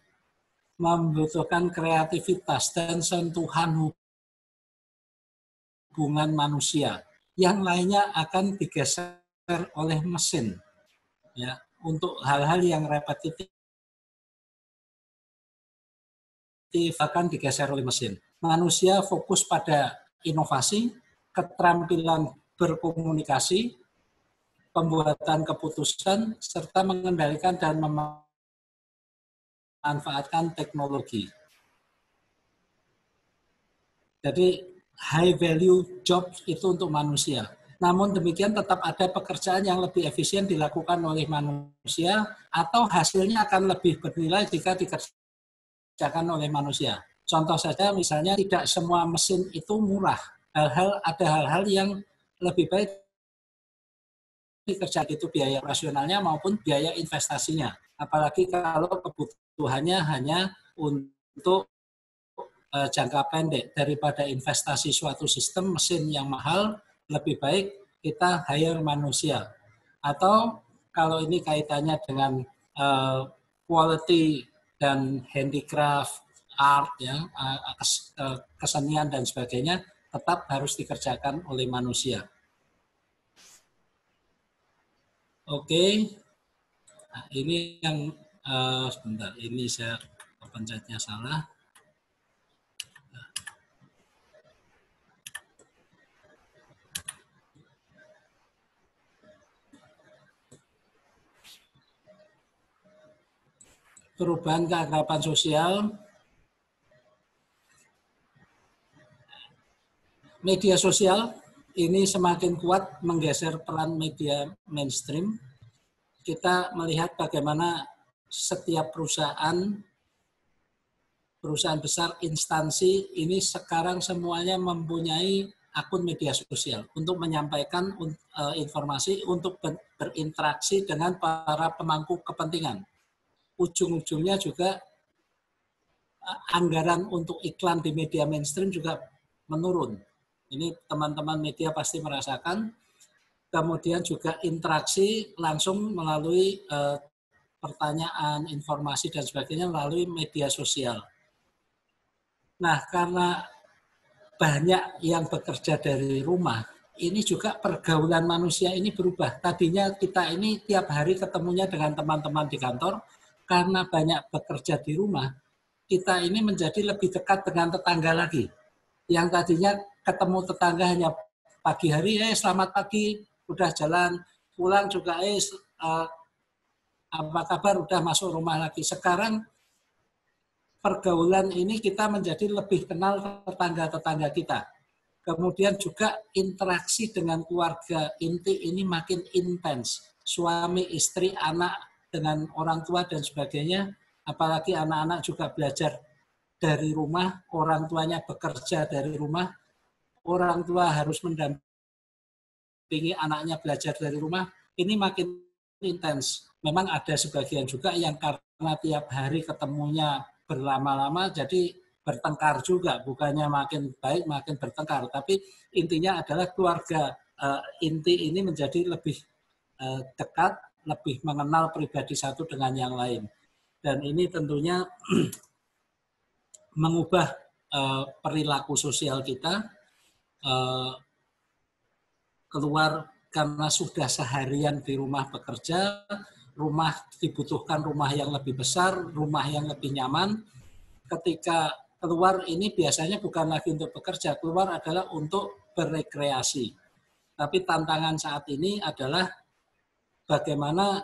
membutuhkan kreativitas dan sentuhan hubungan manusia. Yang lainnya akan digeser oleh mesin, ya, untuk hal-hal yang repetitif akan digeser oleh mesin. Manusia fokus pada inovasi, keterampilan berkomunikasi, pembuatan keputusan, serta mengendalikan dan memanfaatkan teknologi. Jadi high value job itu untuk manusia. Namun demikian tetap ada pekerjaan yang lebih efisien dilakukan oleh manusia atau hasilnya akan lebih bernilai jika dikerjakan oleh manusia. Contoh saja misalnya tidak semua mesin itu murah. Ada hal-hal yang lebih baik dikerjakan, itu biaya operasionalnya maupun biaya investasinya. Apalagi kalau kebutuhannya hanya untuk jangka pendek, daripada investasi suatu sistem mesin yang mahal, lebih baik kita hire manusia. Atau kalau ini kaitannya dengan quality dan handicraft, art, ya, kesenian dan sebagainya, tetap harus dikerjakan oleh manusia. Oke, nah, ini yang sebentar, ini saya pencetnya salah. Perubahan keakraban sosial, media sosial ini semakin kuat menggeser peran media mainstream. Kita melihat bagaimana setiap perusahaan besar, instansi ini sekarang semuanya mempunyai akun media sosial untuk menyampaikan informasi, untuk berinteraksi dengan para pemangku kepentingan. Ujung-ujungnya juga anggaran untuk iklan di media mainstream juga menurun. Ini teman-teman media pasti merasakan. Kemudian juga interaksi langsung melalui pertanyaan, informasi, dan sebagainya melalui media sosial. Nah, karena banyak yang bekerja dari rumah, ini juga pergaulan manusia ini berubah. Tadinya kita ini tiap hari ketemunya dengan teman-teman di kantor, karena banyak bekerja di rumah, kita ini menjadi lebih dekat dengan tetangga lagi. Yang tadinya ketemu tetangga hanya pagi hari, selamat pagi, udah jalan, pulang juga, apa kabar, udah masuk rumah lagi. Sekarang pergaulan ini kita menjadi lebih kenal tetangga-tetangga kita. Kemudian juga interaksi dengan keluarga inti ini makin intens. Suami, istri, anak, dengan orang tua dan sebagainya, apalagi anak-anak juga belajar dari rumah, orang tuanya bekerja dari rumah, orang tua harus mendampingi anaknya belajar dari rumah, ini makin intens. Memang ada sebagian juga yang karena tiap hari ketemunya berlama-lama, jadi bertengkar juga, bukannya makin baik, makin bertengkar. Tapi intinya adalah keluarga inti ini menjadi lebih dekat, lebih mengenal pribadi satu dengan yang lain. Dan ini tentunya mengubah perilaku sosial kita, keluar karena sudah seharian di rumah bekerja, rumah dibutuhkan rumah yang lebih besar, rumah yang lebih nyaman. Ketika keluar ini biasanya bukan lagi untuk bekerja, keluar adalah untuk berekreasi. Tapi tantangan saat ini adalah bagaimana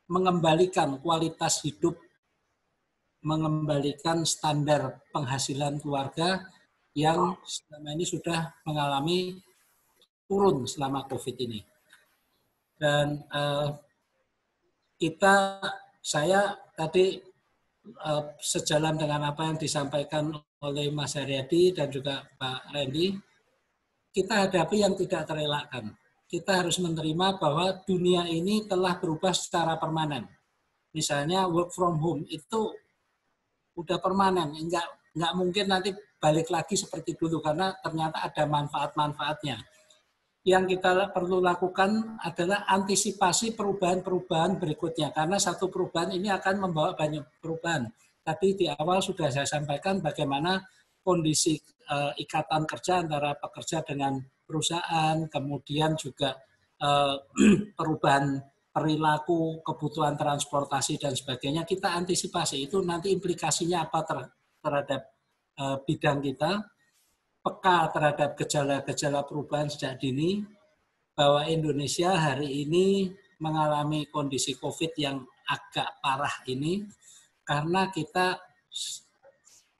mengembalikan kualitas hidup, mengembalikan standar penghasilan keluarga yang selama ini sudah mengalami turun selama COVID ini. Dan saya tadi sejalan dengan apa yang disampaikan oleh Mas Haryadi dan juga Pak Randy, kita hadapi yang tidak terelakkan. Kita harus menerima bahwa dunia ini telah berubah secara permanen. Misalnya work from home itu udah permanen, nggak mungkin nanti balik lagi seperti dulu karena ternyata ada manfaat-manfaatnya. Yang kita perlu lakukan adalah antisipasi perubahan-perubahan berikutnya, karena satu perubahan ini akan membawa banyak perubahan. Tapi di awal sudah saya sampaikan bagaimana kondisi ikatan kerja antara pekerja dengan perusahaan, kemudian juga perubahan perilaku, kebutuhan transportasi dan sebagainya, kita antisipasi itu nanti implikasinya apa terhadap bidang kita, peka terhadap gejala-gejala perubahan sejak dini, bahwa Indonesia hari ini mengalami kondisi COVID yang agak parah ini karena kita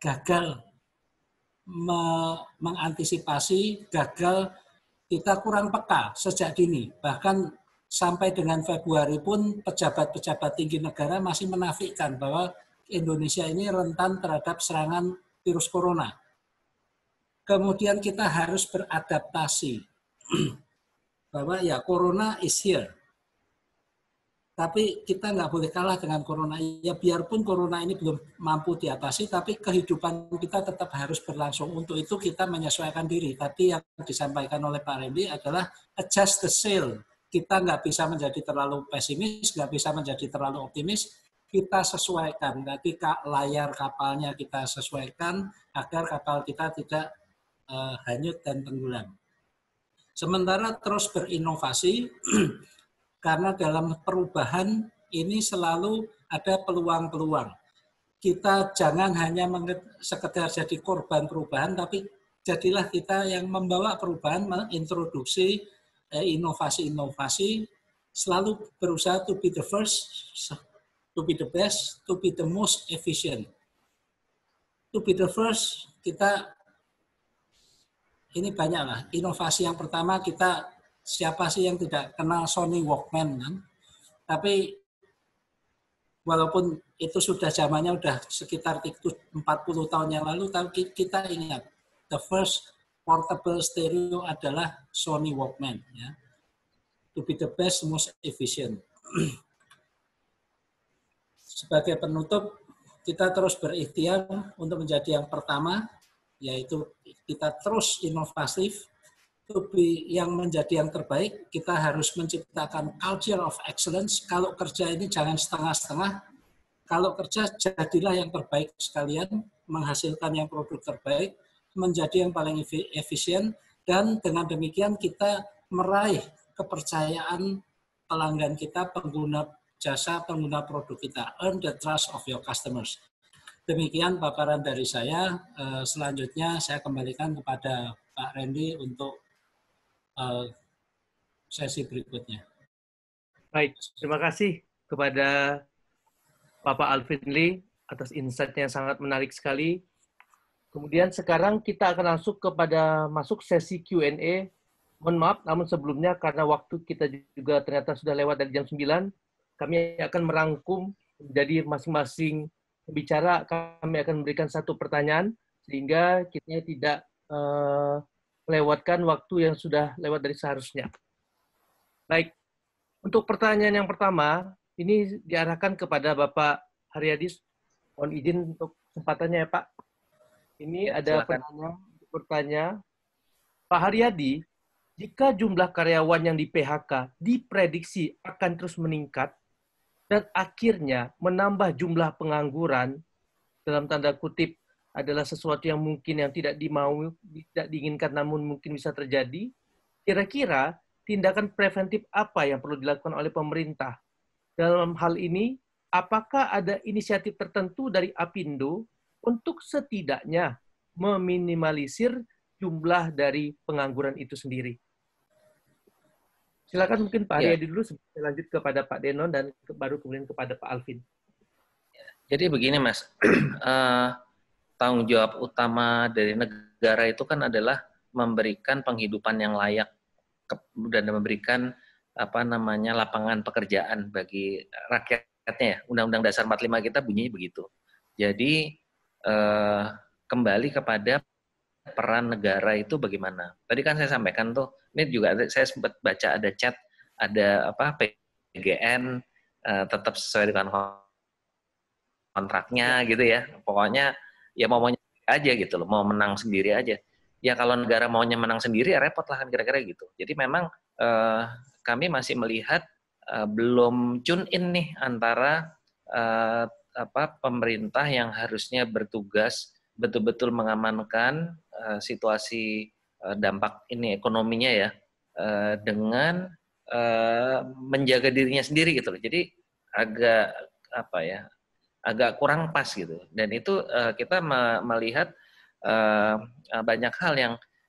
gagal mengantisipasi, gagal kita kurang peka sejak dini. Bahkan sampai dengan Februari pun pejabat-pejabat tinggi negara masih menafikan bahwa Indonesia ini rentan terhadap serangan virus corona. Kemudian kita harus beradaptasi bahwa ya corona is here. Tapi kita nggak boleh kalah dengan corona. Ya biarpun corona ini belum mampu diatasi, tapi kehidupan kita tetap harus berlangsung. Untuk itu kita menyesuaikan diri. Tadi yang disampaikan oleh Pak Randy adalah adjust the sail. Kita nggak bisa menjadi terlalu pesimis, nggak bisa menjadi terlalu optimis. Kita sesuaikan. Nanti layar kapalnya kita sesuaikan agar kapal kita tidak hanyut dan tenggelam. Sementara terus berinovasi, karena dalam perubahan ini selalu ada peluang-peluang. Kita jangan hanya sekedar jadi korban perubahan, tapi jadilah kita yang membawa perubahan, mengintroduksi inovasi-inovasi, selalu berusaha to be the first, to be the best, to be the most efficient. To be the first, kita ini banyaklah. Inovasi yang pertama kita, siapa sih yang tidak kenal Sony Walkman kan? Tapi walaupun itu sudah zamannya udah sekitar 40 tahun yang lalu, tapi kita ingat the first portable stereo adalah Sony Walkman. Ya. To be the best, most efficient. Sebagai penutup, kita terus berikhtiar untuk menjadi yang pertama, yaitu kita terus inovatif, yang menjadi yang terbaik. Kita harus menciptakan culture of excellence. Kalau kerja ini jangan setengah-setengah. Kalau kerja jadilah yang terbaik sekalian, menghasilkan yang produk terbaik, menjadi yang paling efisien, dan dengan demikian kita meraih kepercayaan pelanggan kita, pengguna jasa, pengguna produk kita. Earn the trust of your customers. Demikian paparan dari saya. Selanjutnya saya kembalikan kepada Pak Randy untuk sesi berikutnya. Baik, terima kasih kepada Bapak Alvin Lee atas insight-nya yang sangat menarik sekali. Kemudian sekarang kita akan masuk sesi Q&A. Mohon maaf, namun sebelumnya karena waktu kita juga ternyata sudah lewat dari jam 9, kami akan merangkum menjadi masing-masing pembicara, kami akan memberikan satu pertanyaan sehingga kita tidak melewatkan waktu yang sudah lewat dari seharusnya. Baik, untuk pertanyaan yang pertama, ini diarahkan kepada Bapak Haryadi. Mohon izin untuk kesempatannya ya Pak. Ini ada pertanyaan, Pak Haryadi, jika jumlah karyawan yang di PHK diprediksi akan terus meningkat, dan akhirnya menambah jumlah pengangguran, dalam tanda kutip adalah sesuatu yang mungkin yang tidak diinginkan namun mungkin bisa terjadi, kira-kira tindakan preventif apa yang perlu dilakukan oleh pemerintah? Dalam hal ini, apakah ada inisiatif tertentu dari Apindo untuk setidaknya meminimalisir jumlah dari pengangguran itu sendiri? Silakan mungkin Pak Haryadi dulu, sebelum lanjut kepada Pak Denon dan baru kemudian kepada Pak Alvin. Jadi begini Mas, tanggung jawab utama dari negara itu kan adalah memberikan penghidupan yang layak dan memberikan lapangan pekerjaan bagi rakyatnya. Undang-Undang Dasar 45 kita bunyinya begitu. Jadi kembali kepada peran negara itu bagaimana. Tadi kan saya sampaikan tuh, ini juga saya sempat baca ada chat, ada PGN tetap sesuai dengan kontraknya gitu ya. Pokoknya ya maunya aja gitu loh, mau menang sendiri aja. Ya kalau negara maunya menang sendiri ya repot lah kan kira-kira gitu. Jadi memang kami masih melihat belum tune in nih antara pemerintah yang harusnya bertugas betul-betul mengamankan situasi dampak ini ekonominya ya dengan menjaga dirinya sendiri gitu loh. Jadi agak agak kurang pas gitu. Dan itu kita melihat banyak hal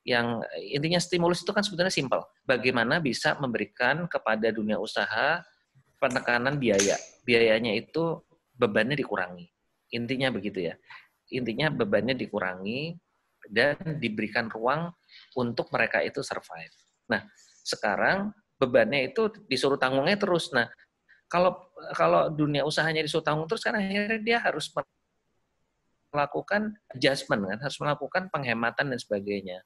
yang intinya stimulus itu kan sebetulnya simpel. Bagaimana bisa memberikan kepada dunia usaha penekanan biaya. Biayanya itu bebannya dikurangi. Intinya begitu ya. Intinya bebannya dikurangi dan diberikan ruang untuk mereka itu survive. Nah, sekarang bebannya itu disuruh tanggungnya terus. Nah, kalau dunia usahanya disuruh tanggung terus, kan akhirnya dia harus melakukan adjustment, kan, harus melakukan penghematan dan sebagainya.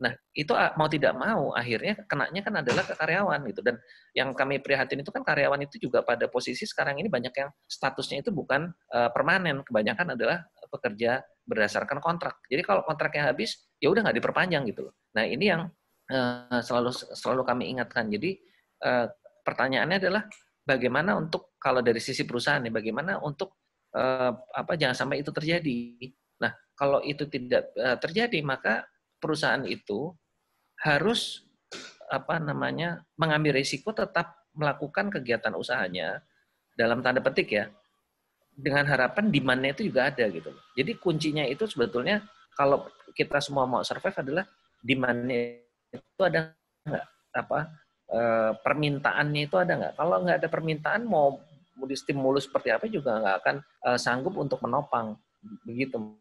Nah, itu mau tidak mau akhirnya kenanya kan adalah ke karyawan gitu. Dan yang kami prihatin itu kan karyawan itu juga pada posisi sekarang ini banyak yang statusnya itu bukan permanen, kebanyakan adalah pekerja berdasarkan kontrak. Jadi kalau kontraknya habis, ya udah nggak diperpanjang gitu loh. Nah, ini yang selalu kami ingatkan. Jadi pertanyaannya adalah bagaimana untuk kalau dari sisi perusahaan nih, bagaimana untuk jangan sampai itu terjadi. Nah, kalau itu tidak terjadi, maka perusahaan itu harus mengambil risiko tetap melakukan kegiatan usahanya dalam tanda petik ya, dengan harapan demand-nya itu juga ada gitu. Jadi kuncinya itu sebetulnya kalau kita semua mau survive adalah demand-nya itu ada nggak, permintaannya itu ada nggak. Kalau nggak ada permintaan, mau di stimulus seperti apa juga nggak akan sanggup untuk menopang begitu.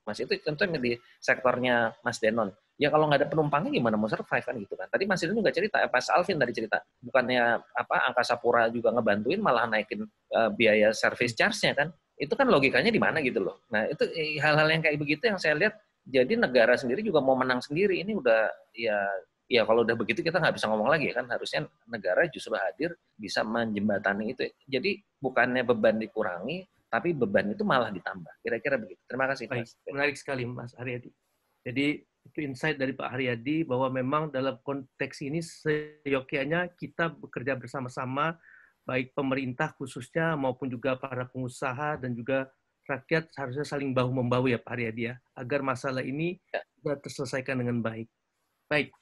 Mas, itu contohnya di sektornya Mas Denon. Ya kalau nggak ada penumpangnya gimana mau survive kan gitu kan. Tadi Mas Denon juga cerita, Mas Alvin tadi cerita, bukannya Angkasa Pura juga ngebantuin malah naikin biaya service charge-nya kan. Itu kan logikanya di mana gitu loh. Nah, itu hal-hal yang kayak begitu yang saya lihat, jadi negara sendiri juga mau menang sendiri. Ini udah ya kalau udah begitu kita nggak bisa ngomong lagi kan. Harusnya negara justru hadir bisa menjembatani itu. Jadi bukannya beban dikurangi, tapi beban itu malah ditambah. Kira-kira begitu. Terima kasih, Mas. Menarik sekali, Mas Haryadi. Jadi, itu insight dari Pak Haryadi bahwa memang dalam konteks ini seyogyanya kita bekerja bersama-sama, baik pemerintah khususnya maupun juga para pengusaha dan juga rakyat harusnya saling bahu-membahu ya Pak Haryadi ya, agar masalah ini bisa terselesaikan dengan baik. Baik,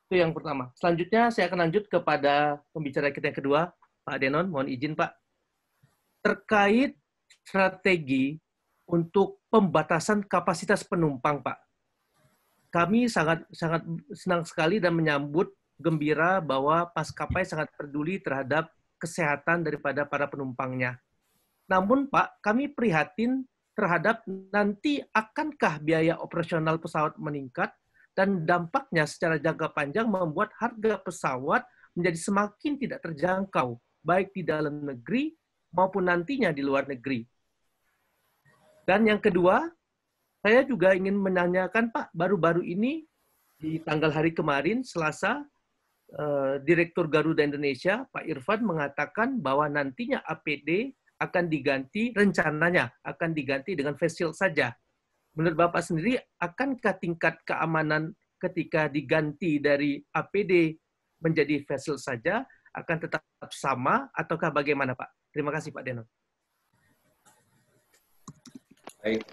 itu yang pertama. Selanjutnya saya akan lanjut kepada pembicara kita yang kedua, Pak Denon. Mohon izin Pak. Terkait strategi untuk pembatasan kapasitas penumpang, Pak. Kami sangat senang sekali dan menyambut gembira bahwa maskapai sangat peduli terhadap kesehatan daripada para penumpangnya. Namun, Pak, kami prihatin terhadap nanti akankah biaya operasional pesawat meningkat dan dampaknya secara jangka panjang membuat harga pesawat menjadi semakin tidak terjangkau, baik di dalam negeri maupun nantinya di luar negeri. Dan yang kedua, saya juga ingin menanyakan Pak, baru-baru ini di tanggal hari kemarin, Selasa, Direktur Garuda Indonesia, Pak Irfan mengatakan bahwa nantinya APD akan diganti, rencananya akan diganti dengan face shield saja. Menurut Bapak sendiri, akankah tingkat keamanan ketika diganti dari APD menjadi face shield saja akan tetap sama, ataukah bagaimana Pak? Terima kasih Pak Denon. Baik,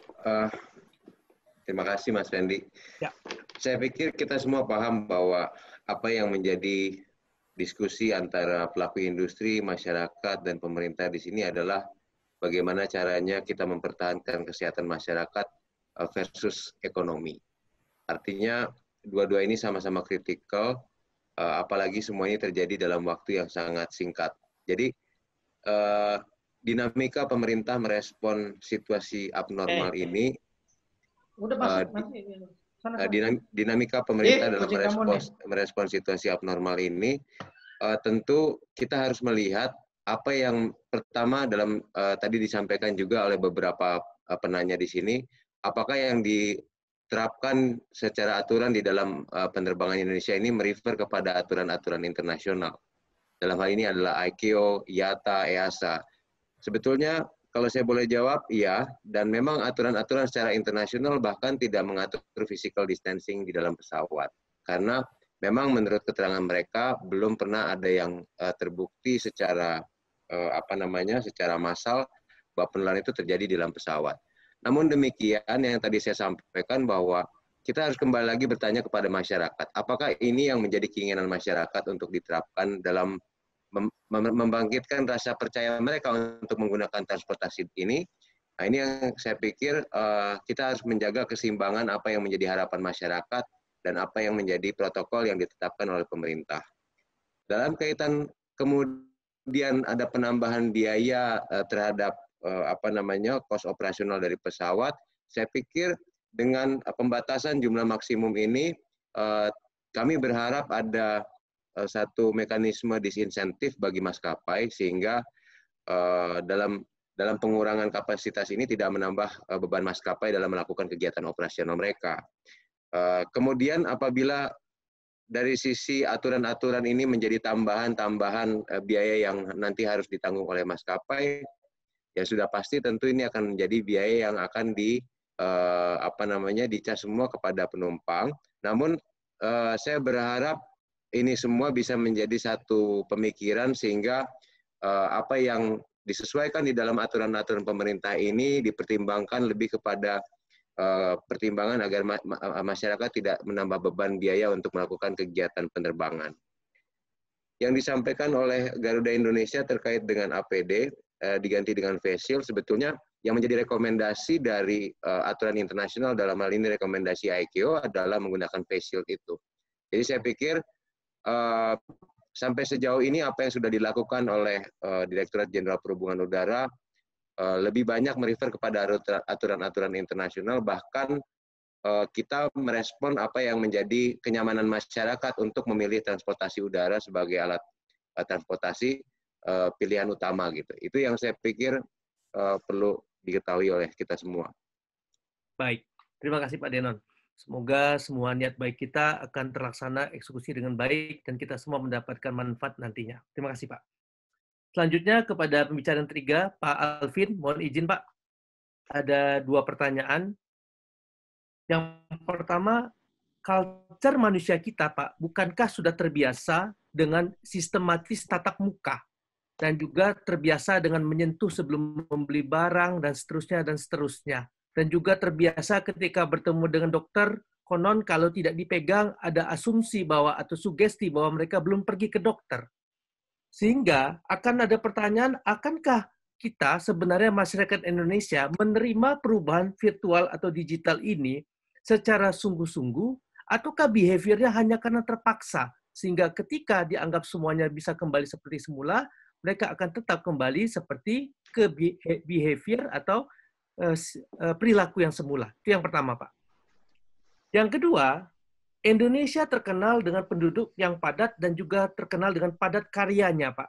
terima kasih Mas Fendi. Ya. Saya pikir kita semua paham bahwa apa yang menjadi diskusi antara pelaku industri, masyarakat, dan pemerintah di sini adalah bagaimana caranya kita mempertahankan kesehatan masyarakat versus ekonomi. Artinya dua-dua ini sama-sama kritikal, apalagi semua ini terjadi dalam waktu yang sangat singkat. Jadi dinamika pemerintah merespon situasi abnormal ini, dinamika pemerintah dalam merespon situasi abnormal ini, tentu kita harus melihat apa yang pertama dalam tadi disampaikan juga oleh beberapa penanya di sini, apakah yang diterapkan secara aturan di dalam penerbangan Indonesia ini merefer kepada aturan-aturan internasional. Dalam hal ini adalah ICAO, IATA, EASA. Sebetulnya kalau saya boleh jawab, iya, dan memang aturan-aturan secara internasional bahkan tidak mengatur physical distancing di dalam pesawat. Karena memang menurut keterangan mereka belum pernah ada yang terbukti secara secara massal bahwa penularan itu terjadi di dalam pesawat. Namun demikian yang tadi saya sampaikan bahwa kita harus kembali lagi bertanya kepada masyarakat, apakah ini yang menjadi keinginan masyarakat untuk diterapkan dalam membangkitkan rasa percaya mereka untuk menggunakan transportasi ini. Nah, ini yang saya pikir kita harus menjaga keseimbangan apa yang menjadi harapan masyarakat dan apa yang menjadi protokol yang ditetapkan oleh pemerintah. Dalam kaitan kemudian ada penambahan biaya terhadap kos operasional dari pesawat, saya pikir dengan pembatasan jumlah maksimum ini, kami berharap ada satu mekanisme disinsentif bagi maskapai sehingga dalam pengurangan kapasitas ini tidak menambah beban maskapai dalam melakukan kegiatan operasional mereka. Kemudian apabila dari sisi aturan-aturan ini menjadi tambahan biaya yang nanti harus ditanggung oleh maskapai, ya sudah pasti tentu ini akan menjadi biaya yang akan dicas semua kepada penumpang. Namun saya berharap ini semua bisa menjadi satu pemikiran sehingga apa yang disesuaikan di dalam aturan-aturan pemerintah ini dipertimbangkan lebih kepada pertimbangan agar masyarakat tidak menambah beban biaya untuk melakukan kegiatan penerbangan. Yang disampaikan oleh Garuda Indonesia terkait dengan APD diganti dengan face shield, sebetulnya yang menjadi rekomendasi dari aturan internasional dalam hal ini rekomendasi ICAO adalah menggunakan face shield itu. Jadi saya pikir sampai sejauh ini apa yang sudah dilakukan oleh Direktorat Jenderal Perhubungan Udara lebih banyak merefer kepada aturan-aturan internasional, bahkan kita merespon apa yang menjadi kenyamanan masyarakat untuk memilih transportasi udara sebagai alat transportasi pilihan utama gitu. Itu yang saya pikir perlu diketahui oleh kita semua. Baik, terima kasih Pak Denon. Semoga semua niat baik kita akan terlaksana eksekusi dengan baik dan kita semua mendapatkan manfaat nantinya. Terima kasih Pak. Selanjutnya kepada pembicara yang ketiga, Pak Alvin, mohon izin Pak. Ada 2 pertanyaan. Yang pertama, culture manusia kita Pak, bukankah sudah terbiasa dengan sistematis tatap muka? Dan juga terbiasa dengan menyentuh sebelum membeli barang, dan seterusnya, dan seterusnya. Dan juga terbiasa ketika bertemu dengan dokter, konon kalau tidak dipegang, ada asumsi bahwa atau sugesti bahwa mereka belum pergi ke dokter. Sehingga akan ada pertanyaan, akankah kita sebenarnya masyarakat Indonesia menerima perubahan virtual atau digital ini secara sungguh-sungguh, ataukah behavior-nya hanya karena terpaksa, sehingga ketika dianggap semuanya bisa kembali seperti semula, mereka akan tetap kembali seperti ke behavior atau perilaku yang semula. Itu yang pertama, Pak. Yang kedua, Indonesia terkenal dengan penduduk yang padat dan juga terkenal dengan padat karyanya, Pak.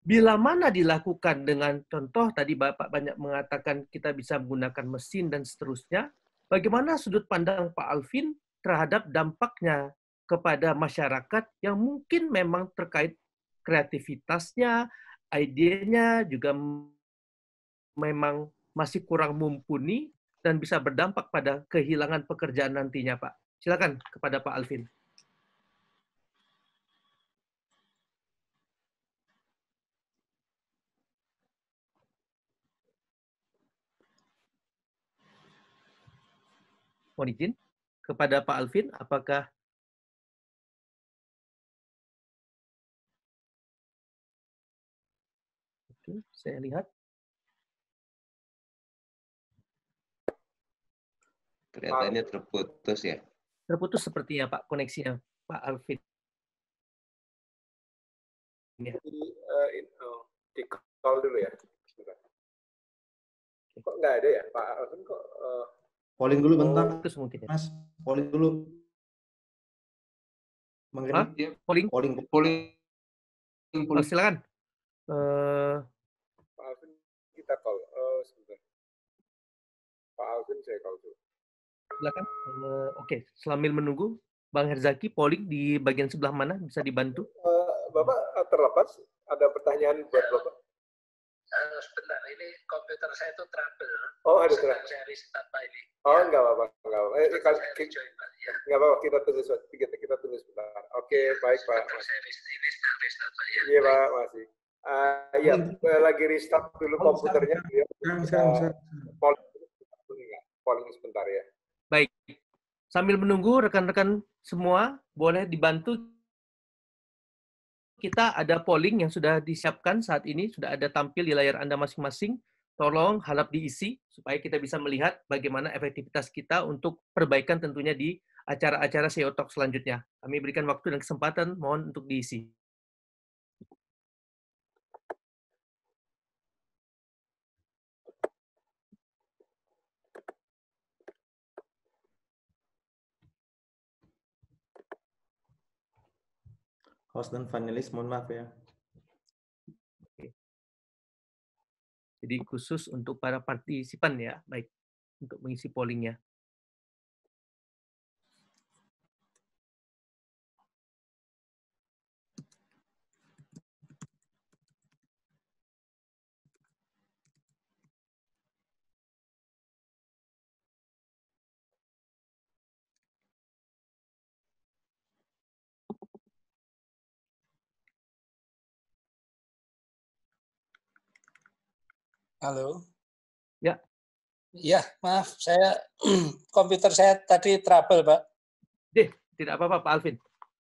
Bila mana dilakukan dengan contoh, tadi Bapak banyak mengatakan kita bisa menggunakan mesin dan seterusnya, bagaimana sudut pandang Pak Alvin terhadap dampaknya kepada masyarakat yang mungkin memang terkait kreativitasnya, idenya juga memang masih kurang mumpuni dan bisa berdampak pada kehilangan pekerjaan nantinya, Pak. Silakan kepada Pak Alvin. Mohon izin kepada Pak Alvin, apakah oke, saya lihat kelihatannya terputus ya. Terputus sepertinya Pak koneksinya Pak Alvin. Ya. Di call dulu ya. Kok nggak ada ya Pak Alvin kok? Polling dulu bentar. Terus mungkin ya. Mas, polling dulu. Polling. Oh, silakan. Pak Alvin kita call. Sebentar. Pak Alvin saya call dulu. Silakan. Oke, sambil menunggu Bang Herzaki, polling di bagian sebelah mana bisa dibantu? Bapak terlepas, ada pertanyaan buat Bapak. Sebentar, ini komputer saya itu trouble. Oh, ada trouble. Saya restart Pak ini. Oh, enggak apa-apa. Enggak apa-apa. Enggak apa-apa, kita tunggu sebentar. Oke, baik Pak. Saya restart Pak ya. Iya Pak, masih. Ya, lagi restart dulu komputernya. Polling sebentar ya. Baik. Sambil menunggu rekan-rekan semua, boleh dibantu kita ada polling yang sudah disiapkan saat ini, sudah ada tampil di layar Anda masing-masing. Tolong harap diisi supaya kita bisa melihat bagaimana efektivitas kita untuk perbaikan tentunya di acara-acara SEO Talk selanjutnya. Kami berikan waktu dan kesempatan, mohon untuk diisi. Host dan panelis, mohon maaf ya. Jadi khusus untuk para partisipan ya, baik, untuk mengisi pollingnya. Halo. Ya. Ya, maaf, saya komputer saya tadi trouble, Pak. Tidak apa-apa, Pak Alvin.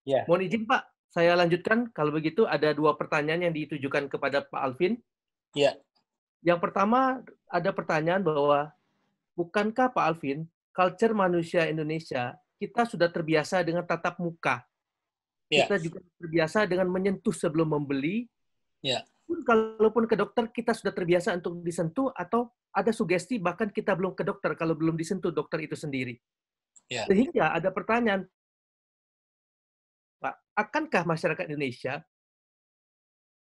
Ya. Mohon izin, Pak, saya lanjutkan. Kalau begitu, ada 2 pertanyaan yang ditujukan kepada Pak Alvin. Ya. Yang pertama, ada pertanyaan bahwa, bukankah Pak Alvin, culture manusia Indonesia, kita sudah terbiasa dengan tatap muka. Ya. Kita juga terbiasa dengan menyentuh sebelum membeli. Ya. Kalaupun ke dokter, kita sudah terbiasa untuk disentuh, atau ada sugesti bahkan kita belum ke dokter kalau belum disentuh dokter itu sendiri. Ya. Sehingga ada pertanyaan, Pak, akankah masyarakat Indonesia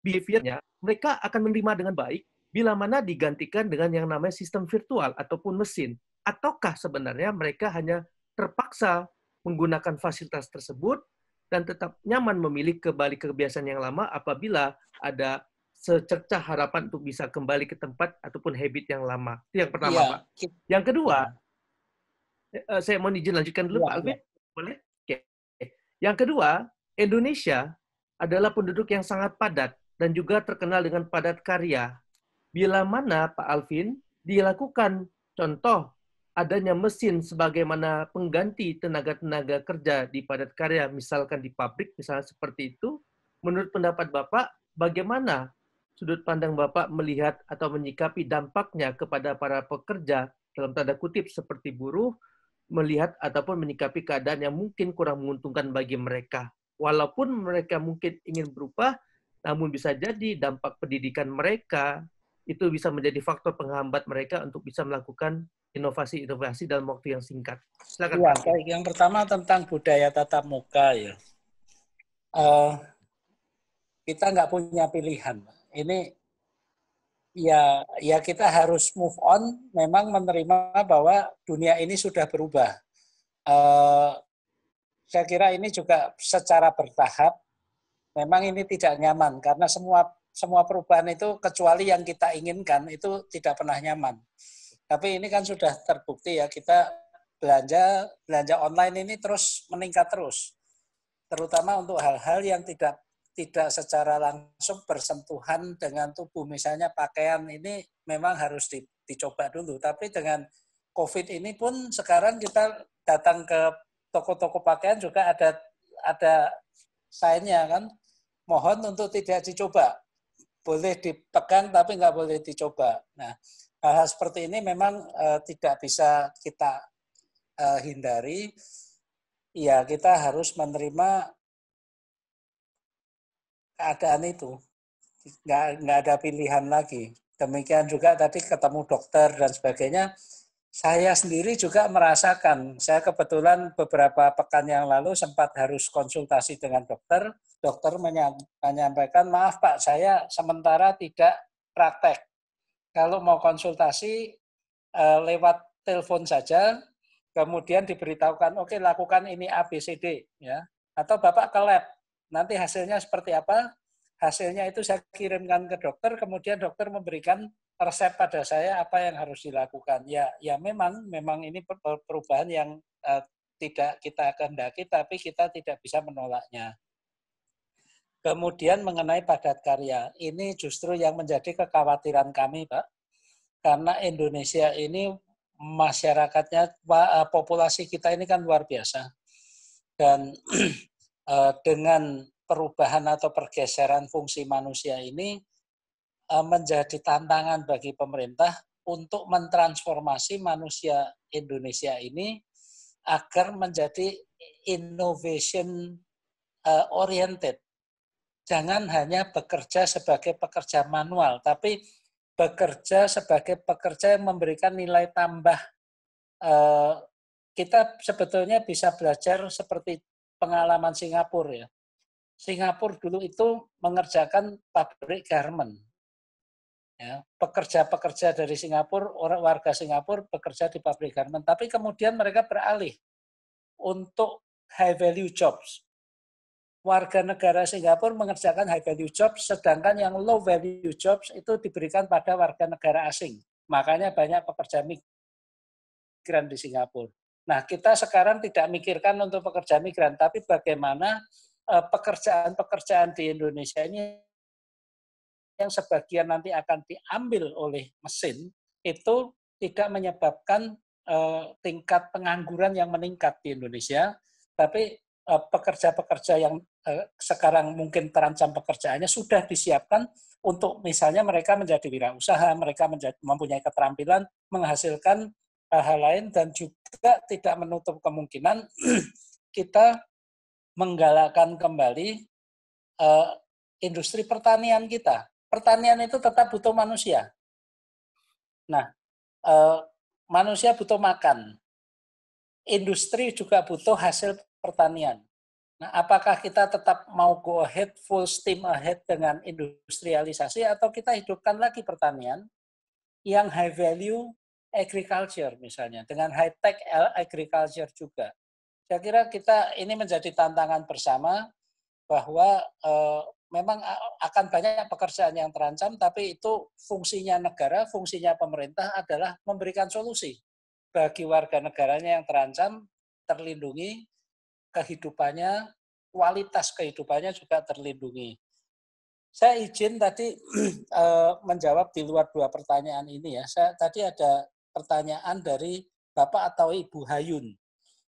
behavior-nya mereka akan menerima dengan baik bila mana digantikan dengan yang namanya sistem virtual ataupun mesin? Ataukah sebenarnya mereka hanya terpaksa menggunakan fasilitas tersebut dan tetap nyaman memilih kembali ke kebiasaan yang lama apabila ada secercah harapan untuk bisa kembali ke tempat ataupun habit yang lama? Itu yang pertama, Ya. Pak. Yang kedua, saya mau izin lanjutkan dulu, Ya, Pak Alvin. ya. Boleh? Oke. Yang kedua, Indonesia adalah penduduk yang sangat padat dan juga terkenal dengan padat karya. Bila mana, Pak Alvin, dilakukan contoh adanya mesin sebagaimana pengganti tenaga-tenaga kerja di padat karya, misalkan di pabrik, misalnya seperti itu, menurut pendapat Bapak, bagaimana sudut pandang Bapak melihat atau menyikapi dampaknya kepada para pekerja, dalam tanda kutip seperti buruh, melihat ataupun menyikapi keadaan yang mungkin kurang menguntungkan bagi mereka. Walaupun mereka mungkin ingin berubah, namun bisa jadi dampak pendidikan mereka itu bisa menjadi faktor penghambat mereka untuk bisa melakukan inovasi-inovasi dalam waktu yang singkat. Silakan, Ya, Pak. baik. Yang pertama tentang budaya tatap muka ya. Kita nggak punya pilihan. Ini ya kita harus move on. Memang menerima bahwa dunia ini sudah berubah. Saya kira ini juga secara bertahap. Memang ini tidak nyaman karena semua perubahan itu kecuali yang kita inginkan itu tidak pernah nyaman. Tapi ini kan sudah terbukti ya, kita belanja online ini terus meningkat terus. Terutama untuk hal-hal yang tidak secara langsung bersentuhan dengan tubuh. Misalnya pakaian ini memang harus dicoba dulu. Tapi dengan COVID ini pun sekarang kita datang ke toko-toko pakaian juga ada sign-nya kan. Mohon untuk tidak dicoba. Boleh dipegang tapi nggak boleh dicoba. Nah, hal-hal seperti ini memang tidak bisa kita hindari. Ya, kita harus menerima keadaan itu. Nggak ada pilihan lagi. Demikian juga tadi ketemu dokter dan sebagainya. Saya sendiri juga merasakan. Saya kebetulan beberapa pekan yang lalu sempat harus konsultasi dengan dokter. Dokter menyampaikan, maaf Pak, saya sementara tidak praktek. Kalau mau konsultasi lewat telepon saja, kemudian diberitahukan, oke, lakukan ini ABCD, ya. Atau Bapak ke lab, nanti hasilnya seperti apa? Hasilnya itu saya kirimkan ke dokter, kemudian dokter memberikan resep pada saya apa yang harus dilakukan. Ya memang ini perubahan yang tidak kita kehendaki, tapi kita tidak bisa menolaknya. Kemudian mengenai padat karya, ini justru yang menjadi kekhawatiran kami, Pak. Karena Indonesia ini masyarakatnya, populasi kita ini kan luar biasa. Dan dengan perubahan atau pergeseran fungsi manusia ini menjadi tantangan bagi pemerintah untuk mentransformasi manusia Indonesia ini agar menjadi innovation oriented. Jangan hanya bekerja sebagai pekerja manual, tapi bekerja sebagai pekerja yang memberikan nilai tambah. Kita sebetulnya bisa belajar seperti pengalaman Singapura ya. Singapura dulu itu mengerjakan pabrik garment. Ya, pekerja-pekerja dari Singapura, orang warga Singapura bekerja di pabrik garment, tapi kemudian mereka beralih untuk high value jobs. Warga negara Singapura mengerjakan high value jobs, sedangkan yang low value jobs itu diberikan pada warga negara asing. Makanya banyak pekerja migran di Singapura. Nah, kita sekarang tidak mikirkan untuk pekerja migran, tapi bagaimana pekerjaan-pekerjaan di Indonesia ini yang sebagian nanti akan diambil oleh mesin, itu tidak menyebabkan tingkat pengangguran yang meningkat di Indonesia, tapi pekerja-pekerja yang sekarang mungkin terancam pekerjaannya sudah disiapkan untuk misalnya mereka menjadi wirausaha, mereka mempunyai keterampilan, menghasilkan hal lain, dan juga tidak menutup kemungkinan kita menggalakkan kembali industri pertanian kita. Pertanian itu tetap butuh manusia. Nah, manusia butuh makan. Industri juga butuh hasil pertanian. Nah, apakah kita tetap mau go ahead, full steam ahead dengan industrialisasi, atau kita hidupkan lagi pertanian yang high value agriculture misalnya, dengan high tech agriculture juga. Saya kira ini menjadi tantangan bersama bahwa memang akan banyak pekerjaan yang terancam, tapi itu fungsinya negara, fungsinya pemerintah adalah memberikan solusi bagi warga negaranya yang terancam, terlindungi, kehidupannya, kualitas kehidupannya juga terlindungi. Saya izin tadi menjawab di luar dua pertanyaan ini ya. Tadi ada pertanyaan dari Bapak atau Ibu Hayun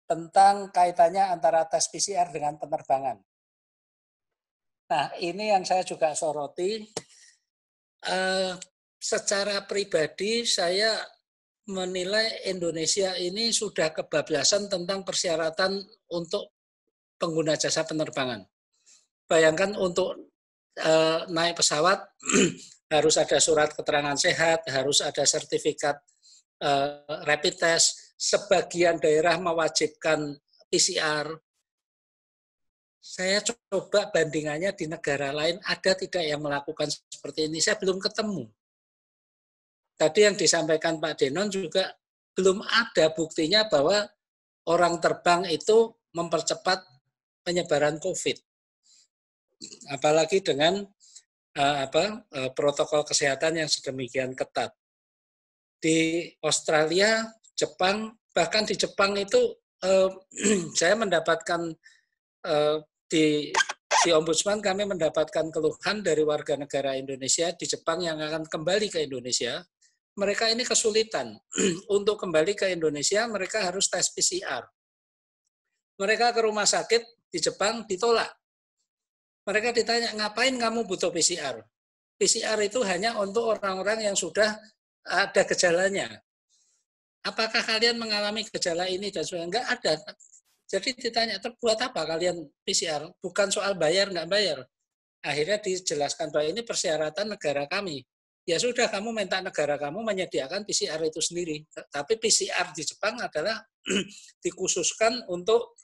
tentang kaitannya antara tes PCR dengan penerbangan. Nah, ini yang saya juga soroti. Secara pribadi saya menilai Indonesia ini sudah kebablasan tentang persyaratan untuk pengguna jasa penerbangan. Bayangkan untuk naik pesawat harus ada surat keterangan sehat, harus ada sertifikat rapid test, sebagian daerah mewajibkan PCR. Saya coba bandingannya di negara lain, ada tidak yang melakukan seperti ini, saya belum ketemu. Tadi yang disampaikan Pak Denon juga belum ada buktinya bahwa orang terbang itu mempercepat penyebaran COVID. Apalagi dengan protokol kesehatan yang sedemikian ketat. Di Australia, Jepang, bahkan di Jepang itu saya mendapatkan di Ombudsman kami mendapatkan keluhan dari warga negara Indonesia di Jepang yang akan kembali ke Indonesia. Mereka ini kesulitan untuk kembali ke Indonesia, mereka harus tes PCR. Mereka ke rumah sakit di Jepang ditolak. Mereka ditanya, ngapain kamu butuh PCR? PCR itu hanya untuk orang-orang yang sudah ada gejalanya. Apakah kalian mengalami gejala ini dan sebagainya? Enggak ada. Jadi ditanya, buat apa kalian PCR? Bukan soal bayar, nggak bayar. Akhirnya dijelaskan bahwa ini persyaratan negara kami. Ya sudah, kamu minta negara kamu menyediakan PCR itu sendiri. Tapi PCR di Jepang adalah dikhususkan untuk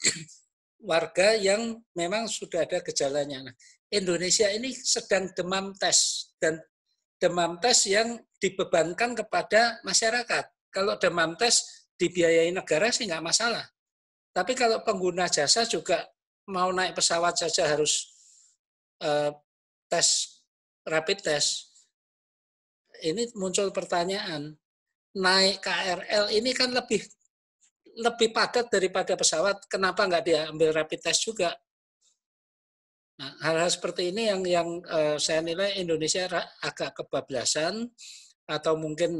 warga yang memang sudah ada gejalanya. Nah, Indonesia ini sedang demam tes, dan demam tes yang dibebankan kepada masyarakat. Kalau demam tes dibiayai negara sih nggak masalah. Tapi kalau pengguna jasa juga mau naik pesawat saja harus tes rapid test. Ini muncul pertanyaan, naik KRL ini kan lebih padat daripada pesawat, kenapa nggak diambil rapid test juga? Nah, hal-hal seperti ini yang saya nilai Indonesia agak kebablasan atau mungkin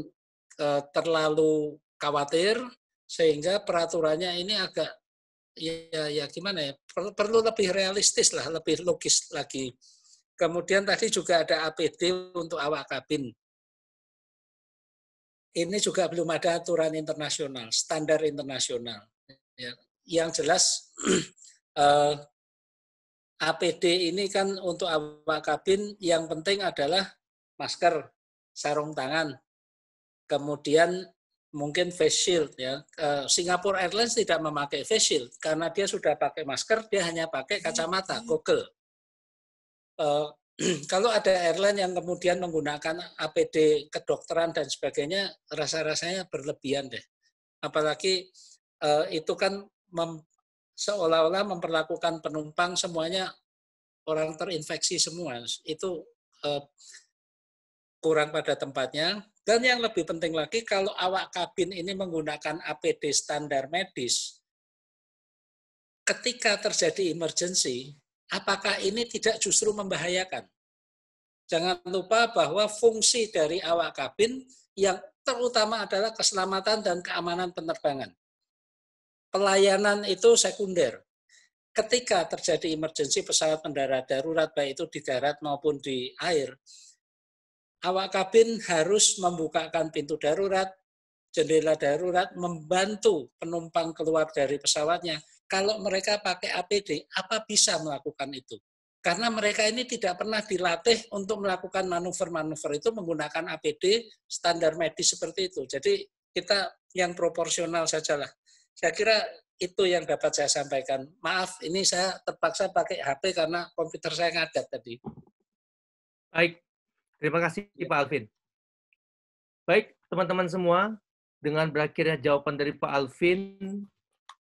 terlalu khawatir sehingga peraturannya ini agak ya gimana ya, perlu lebih realistis lah, lebih logis lagi. Kemudian tadi juga ada APD untuk awak kabin. Ini juga belum ada aturan internasional, standar internasional. Ya, yang jelas APD ini kan untuk awak kabin yang penting adalah masker, sarung tangan, kemudian mungkin face shield. Ya. Singapore Airlines tidak memakai face shield karena dia sudah pakai masker, dia hanya pakai kacamata, goggle. Kalau ada airline yang kemudian menggunakan APD kedokteran dan sebagainya, rasa-rasanya berlebihan deh. Apalagi itu kan seolah-olah memperlakukan penumpang semuanya orang terinfeksi semua. Itu kurang pada tempatnya. Dan yang lebih penting lagi, kalau awak kabin ini menggunakan APD standar medis, ketika terjadi emergency, apakah ini tidak justru membahayakan? Jangan lupa bahwa fungsi dari awak kabin yang terutama adalah keselamatan dan keamanan penerbangan. Pelayanan itu sekunder. Ketika terjadi emergency pesawat mendarat darurat, baik itu di darat maupun di air, awak kabin harus membukakan pintu darurat, jendela darurat, membantu penumpang keluar dari pesawatnya. Kalau mereka pakai APD, apa bisa melakukan itu? Karena mereka ini tidak pernah dilatih untuk melakukan manuver-manuver itu menggunakan APD standar medis seperti itu. Jadi kita yang proporsional sajalah. Saya kira itu yang dapat saya sampaikan. Maaf, ini saya terpaksa pakai HP karena komputer saya ngadat tadi. Baik, terima kasih Pak Alvin. Baik, teman-teman semua, dengan berakhirnya jawaban dari Pak Alvin,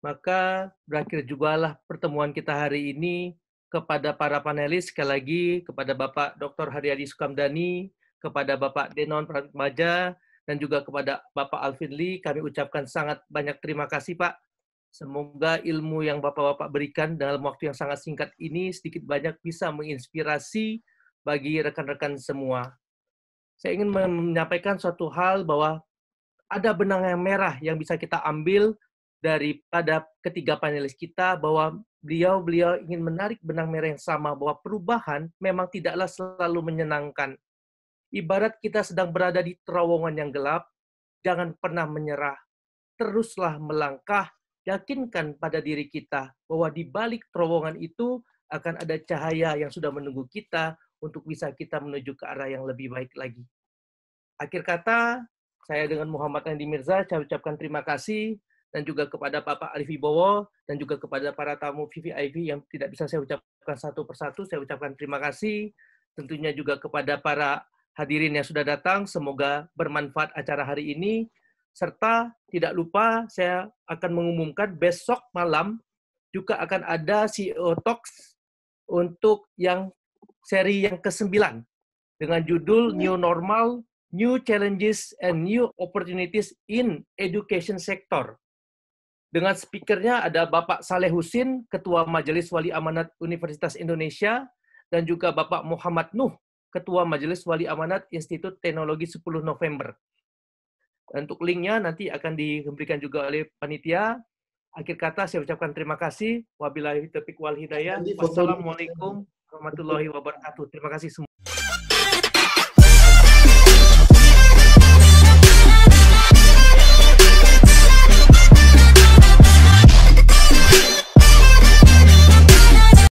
maka berakhir jugalah pertemuan kita hari ini. Kepada para panelis, sekali lagi, kepada Bapak Dr. Haryadi Sukamdhani, kepada Bapak Denon Pratmaja, dan juga kepada Bapak Alvin Lee, kami ucapkan sangat banyak terima kasih, Pak. Semoga ilmu yang Bapak-Bapak berikan dalam waktu yang sangat singkat ini sedikit banyak bisa menginspirasi bagi rekan-rekan semua. Saya ingin menyampaikan suatu hal bahwa ada benang yang merah yang bisa kita ambil daripada ketiga panelis kita, bahwa beliau ingin menarik benang merah yang sama, bahwa perubahan memang tidaklah selalu menyenangkan. Ibarat kita sedang berada di terowongan yang gelap, jangan pernah menyerah. Teruslah melangkah, yakinkan pada diri kita bahwa di balik terowongan itu akan ada cahaya yang sudah menunggu kita untuk bisa kita menuju ke arah yang lebih baik lagi. Akhir kata, saya dengan Muhammad Andi Mirza, saya ucapkan terima kasih, dan juga kepada Bapak Arif Wibowo, dan juga kepada para tamu VVIP yang tidak bisa saya ucapkan satu persatu, saya ucapkan terima kasih. Tentunya juga kepada para hadirin yang sudah datang, semoga bermanfaat acara hari ini. Serta tidak lupa saya akan mengumumkan besok malam juga akan ada CEO Talks untuk yang seri yang ke-9 dengan judul New Normal, New Challenges and New Opportunities in Education Sector. Dengan speakernya ada Bapak Saleh Husin, Ketua Majelis Wali Amanat Universitas Indonesia, dan juga Bapak Muhammad Nuh, Ketua Majelis Wali Amanat Institut Teknologi 10 November. Untuk linknya nanti akan diberikan juga oleh panitia. Akhir kata saya ucapkan terima kasih. Wabillahi taufiq wal hidayah. Wassalamualaikum warahmatullahi wabarakatuh. Terima kasih semua.